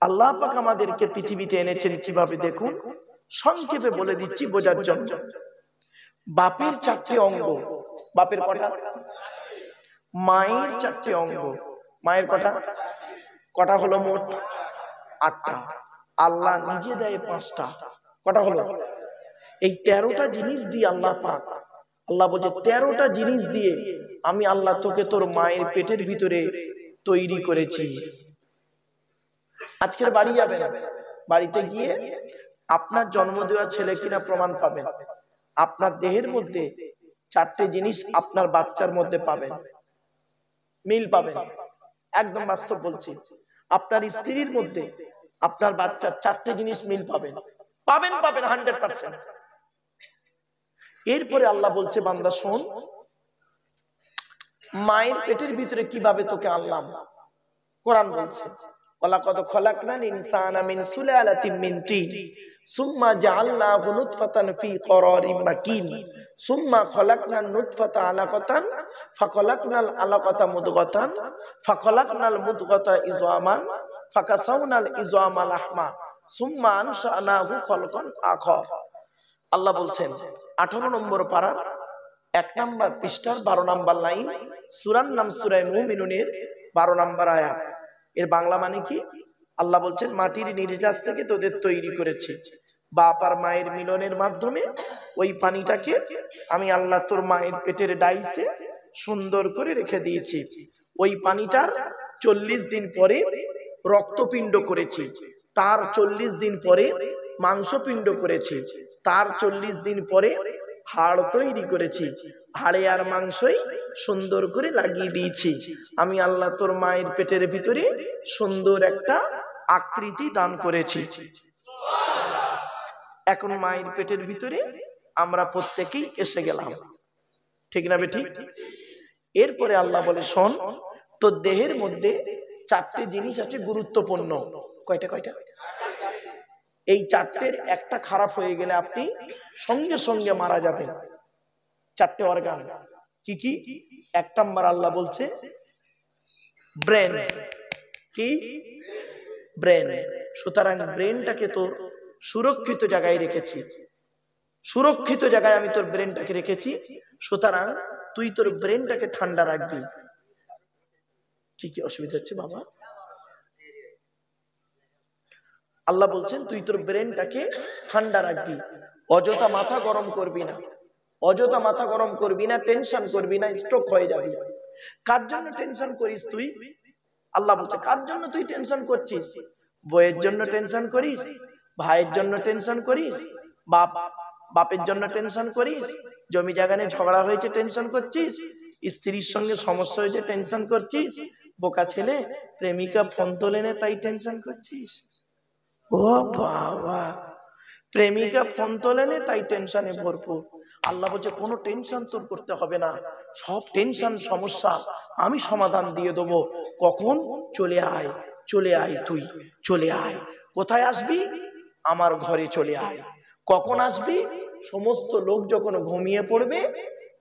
আল্লাহ পাক আমাদেরকে পৃথিবীতে এনেছেন কিভাবে দেখুন, সংক্ষেপে বলে দিচ্ছি বোঝার জন্য। বাপের 4টে অঙ্গ। বাপের কটা? মায়ের 4টে অঙ্গ। মায়ের কটা? কটা হলো মোট? 8টা। আল্লাহ নিজে দেয় 5টা। কটা হলো? এই 13টা জিনিস দিয়ে আল্লাহ পাক, আল্লাহ বলছে 13টা জিনিস দিয়ে আমি আল্লাহ তোকে তোর মায়ের পেটের ভিতরে তৈরি করেছি। আজকের বাড়ি যাবেন, বাড়িতে গিয়ে আপনার জন্ম দেওয়া ছেলে কিনা প্রমাণ পাবেন। আপনার দেহের মধ্যে 4টে জিনিস আপনার বাচ্চার মধ্যে পাবেন, মিল পাবেন। একদম বাস্তব বলছি, আপনার স্ত্রীর মধ্যে আপনার বাচ্চার 4টে জিনিস মিল পাবেন, পাবেন 100%। এরপরে আল্লাহ বলছে, বান্দা শোন, মায়ের পেটের ভিতরে কিভাবে তোকে আনলাম। কোরআন বলছে, ওয়ালাকাদ খলাকনাল ইনসানা মিন সুলালাতিন মিন তিন সুম্মা জাআলনাহু নুতফাতান ফি করারিম মাকিন সুম্মা খলাকনান নুতফাতা আলাকাতান ফাখলাকনাল আলাকাতা মুদগাতান ফাখলাকনাল মুদগাতা ইযআমান ফাকাসাউনাল ইযআমা লাহমা সুম্মা আনশানাহু খলকান আখর। আল্লাহ বলছেন 18 নম্বর পারার 1 নম্বর পৃষ্ঠার 12 নম্বর লাইন, সূরার নাম সূরা মুমিনুনের 12 নম্বর আয়াত। এর বাংলা মানে কি? আল্লাহ বলছেন, মাটির নির্যাস থেকে তোদের তৈরি করেছি, বাপ আর মায়ের মিলনের মাধ্যমে ওই পানিটাকে আমি আল্লাহ তোর মায়ের পেটের ডাইসে সুন্দর করে রেখে দিয়েছি। ওই পানিটার 40 দিন পরে রক্তপিণ্ড করেছি, তার 40 দিন পরে মাংসপিণ্ড করেছি, তার 40 দিন পরে হাড় তৈরি করেছি, হাড়ে আর মাংসই সুন্দর করে লাগিয়ে দিয়েছি। আমি আল্লাহ তোর মায়ের পেটের ভিতরে সুন্দর একটা আকৃতি দান করেছি। এখন মায়ের পেটের ভিতরে আমরা প্রত্যেকেই এসে গেলাম। ঠিক না বেঠিক? এরপরে আল্লাহ বলে, শোন, তোর দেহের মধ্যে 4টে জিনিস আছে গুরুত্বপূর্ণ। কয়টা? এই 4টের একটা খারাপ হয়ে গেলে আপনি সঙ্গে সঙ্গে মারা যাবেন। 4টে অর্গান কি কি? 1 নম্বর আল্লাহ বলছে ব্রেন কি? ব্রেন। সুতরাং ব্রেনটাকে তোর সুরক্ষিত জায়গায় রেখেছি, সুরক্ষিত জায়গায় আমি তোর ব্রেনটাকে রেখেছি। সুতরাং তুই তোর ব্রেনটাকে ঠান্ডা রাখবি। কি কি অসুবিধা হচ্ছে বাবা? আল্লাহ বলছেন তুই তোর ব্রেনটাকে ঠান্ডা রাখবি, অযথা মাথা গরম করবি না, অযথা মাথা গরম করবি না, টেনশন করবি না, স্ট্রোক হয়ে যাবি। কার জন্য টেনশন করিস তুই? আল্লাহ বলছে কার জন্য তুই টেনশন করছিস? বইয়ের জন্য টেনশন করিস, ভাইয়ের জন্য টেনশন করিস, বাপের জন্য টেনশন করিস, জমি জায়গা নিয়ে ঝগড়া হয়েছে টেনশন করছিস, স্ত্রীর সঙ্গে সমস্যা হয়েছে টেনশন করছিস, বোকা ছেলে প্রেমিকা ফোন তোলে না তাই টেনশন করছিস। ও বাবা, প্রেমিকা ফোন তোলে না তাই টেনশনে ভরপুর। আল্লাহ বলছে কোনো টেনশন তোর করতে হবে না, সব টেনশন সমস্যা আমি সমাধান দিয়ে দেবো। কখন? চলে আয়, চলে আয়, তুই চলে আয়। কোথায় আসবি? আমার ঘরে চলে আয়। কখন আসবি? সমস্ত লোক যখন ঘুমিয়ে পড়বে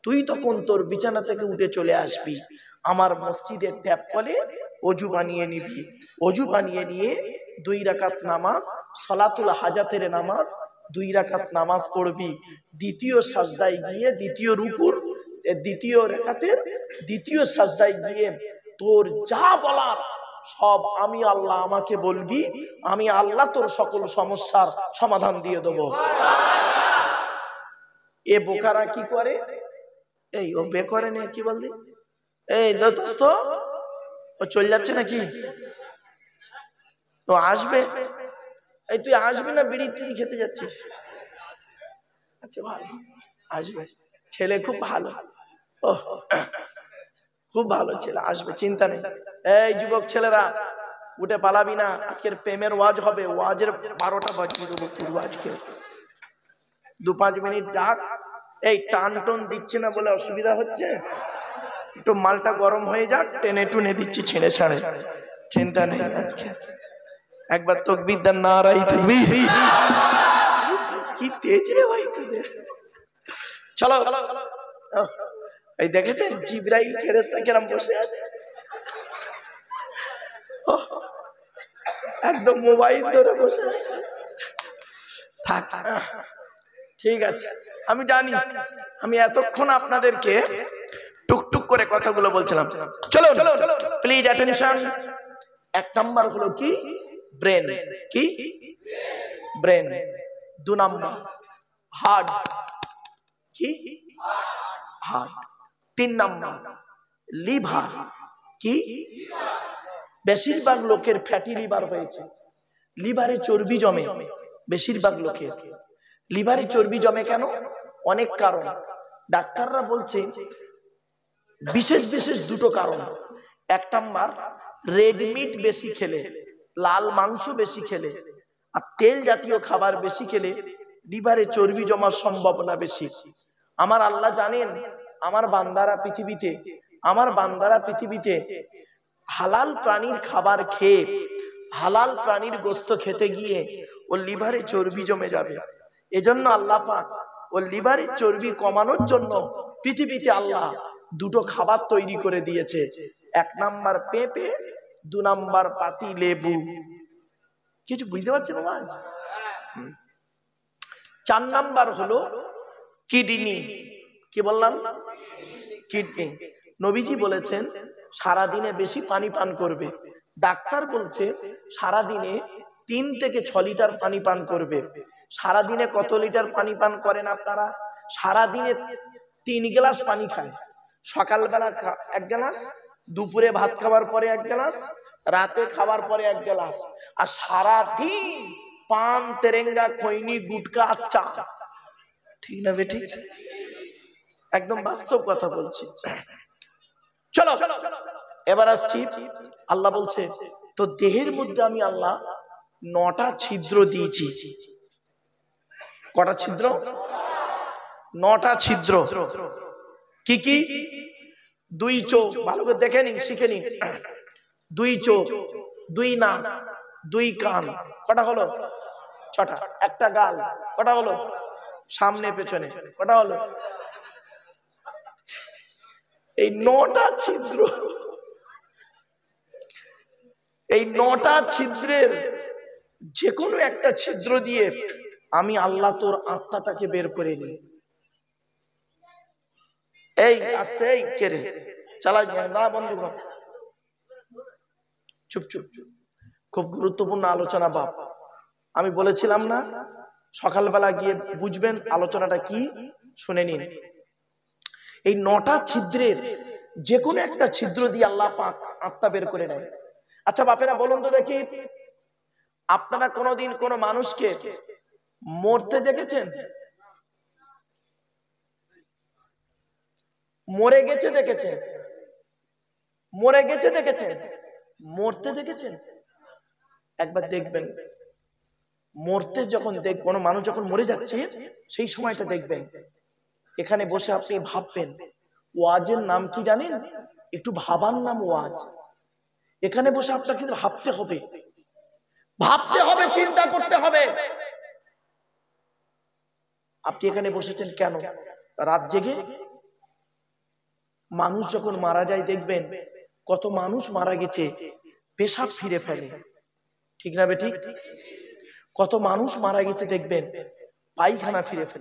তুই তখন তোর বিছানা থেকে উঠে চলে আসবি। আমার মসজিদের ট্যাপ কলে অজু বানিয়ে নিবি, অজু বানিয়ে নিয়ে 2 রাকাত নামাজ, সলাতুল হাজাতের নামাজ, 2 রাকাত নামাজ পড়বি। দ্বিতীয় সাজদায় গিয়ে, দ্বিতীয় রুকুর দ্বিতীয় রাকাতের দ্বিতীয় সাজদায় গিয়ে তোর যা বলার সব আমি আল্লাহ আমাকে বলবি, আমি আল্লাহ তোর সকল সমস্যার সমাধান দিয়ে দেবো। এ বোকারা কি করে? এই ও বে করে না, কি বললি? এই দোস্ত ও চলে যাচ্ছে নাকি? তো আসবে। এই তুই আসবি না বিড়ি টিড়ি খেতে যাচ্ছিস? আচ্ছা ভালো, আসবে, ছেলে খুব ভালো, ও খুব ভালো ছেলে, আসবে, চিন্তা নেই। এই যুবক ছেলেরা উঠে পালাবি না, আজকের প্রেমের ওয়াজ হবে, ওয়াজের 12টা বাজিয়ে দেবো পুরো আজকে। 2-5 মিনিট ডাক। এই টান টন দিচ্ছে না বলে অসুবিধা হচ্ছে, একটু মালটা গরম হয়ে যাক, টেনে টুনে দিচ্ছি ছেড়ে ছাড়ে, চিন্তা নেই। আজকে একবার তাকবীর দেন, নারায়ে তাকবীর। কি তেজ রে ভাই তোদের। চলো, এই দেখেছেন জিবরাইল ফেরেশতা কেরাম বসে আছে, একদম মোবাইল ধরে বসে আছে। থাক, ঠিক আছে, আমি জানি, আমি এতক্ষণ আপনাদেরকে টুকটুক করে কথাগুলো বলছিলাম। চলো প্লিজ অ্যাটেনশন। 1 নাম্বার হলো কি? ব্রেন। কি? ব্রেন। 2 number heart. কি? হার্ট। 3 number liver. কি? বেশিরভাগ লোকের ফ্যাটি লিভার হয়েছে, লিভারে চর্বি জমে। বেশিরভাগ লোকের লিভারে চর্বি জমে কেন? অনেক কারণ। ডাক্তাররা বলছে বিশেষ বিশেষ 2টো কারণ। 1 নাম্বার রেড মিট বেশি খেলে, লাল মাংস বেশি খেলে আর তেল জাতীয় খাবার বেশি খেলে লিভারে চর্বি জমার সম্ভাবনা বেশি। আমার আল্লাহ জানেন আমার বান্দারা পৃথিবীতে হালাল প্রাণীর খাবার খেয়ে, হালাল প্রাণীর গোশত খেতে গিয়ে ওর লিভারে চর্বি জমে যাবে। এজন্য আল্লাহ পাক ওর লিভারের চর্বি কমানোর জন্য পৃথিবীতে আল্লাহ 2টো খাবার তৈরি করে দিয়েছে। 1 নাম্বার পেঁপে, 2 নাম্বার পাতি লেবু। কিছু বুঝতে পারছেন আজ? 4 নাম্বার হলো কিডনি। কি বললাম? কিডনি। নবীজি বলেছেন সারা দিনে বেশি পানি পান করবে। ডাক্তার বলছে সারা দিনে 3 থেকে 6 লিটার পানি পান করবে। সারা দিনে কত লিটার পানি পান করেন আপনারা? সারা দিনে 3 গ্লাস পানি খায়। সকালবেলা 1 গ্লাস, দুপুরে ভাত খাওয়ার পরে 1 গ্লাস, রাতে খাওয়ার পরে 1 গ্লাস, আর সারা দিন পান, তেরেঙ্গা, খৈনি, গুটকা আর চা। ঠিক না বেঠিক? একদম বাস্তব কথা বলছি। চলো এবার আসছি। আল্লাহ বলছে তো দেহের মধ্যে আমি আল্লাহ 9টা ছিদ্র দিয়েছি। কটা ছিদ্র? 9টা ছিদ্র। কি কি? 2 চোখ, ভালো করে দেখে নিন, শিখে নিন। 2 চোখ, 2 নাক, 2 কান। কটা হলো? 6টা। 1টা গাল। কটা হলো? সামনে পেছনে। কটা হলো? এই 9টা ছিদ্র এই 9টা ছিদ্রের যে কোনো একটা ছিদ্র দিয়ে আমি আল্লাহ তোর আত্মাটাকে বের করে নিই। এই আস্তে, এই কেরে চালাই না, বন্ধ কর, চুপ চুপ। খুব গুরুত্বপূর্ণ আলোচনা বাপ। আমি বলেছিলাম না সকালবেলা গিয়ে বুঝবেন আলোচনাটা কি, শুনে নিন। এই 9টা ছিদ্রের যে কোনো একটা ছিদ্র দিয়ে আল্লাহ পাক আত্মা বের করে নেয়। আচ্ছা বাপেরা বলুন তো দেখি, আপনারা কোনোদিন কোনো মানুষকে মরতে দেখেছেন? মরে গেছে দেখেছেন? মরে গেছে দেখেছেন? মরতে দেখেছেন? একবার দেখবেন মরতে যখন কোনো মানুষ যখন মরে যাচ্ছে সেই সময়টা দেখবেন এখানে বসে আপনি ভাববেন ওয়াজের নাম কি জানেন? একটু ভাবার নাম ওয়াজ। এখানে বসে আপনাকে ভাবতে হবে, ভাবতে হবে, চিন্তা করতে হবে। আপনি এখানে বসেছেন কেন? রাত জেগে। মানুষ যখন মারা যায় দেখবেন কত মানুষ মারা গেছে পেশাব ফিরে ফেলে, ঠিক না বে ঠিক? কত মানুষ মারা গেছে দেখবেন পায়খানা ফিরে ফেলে।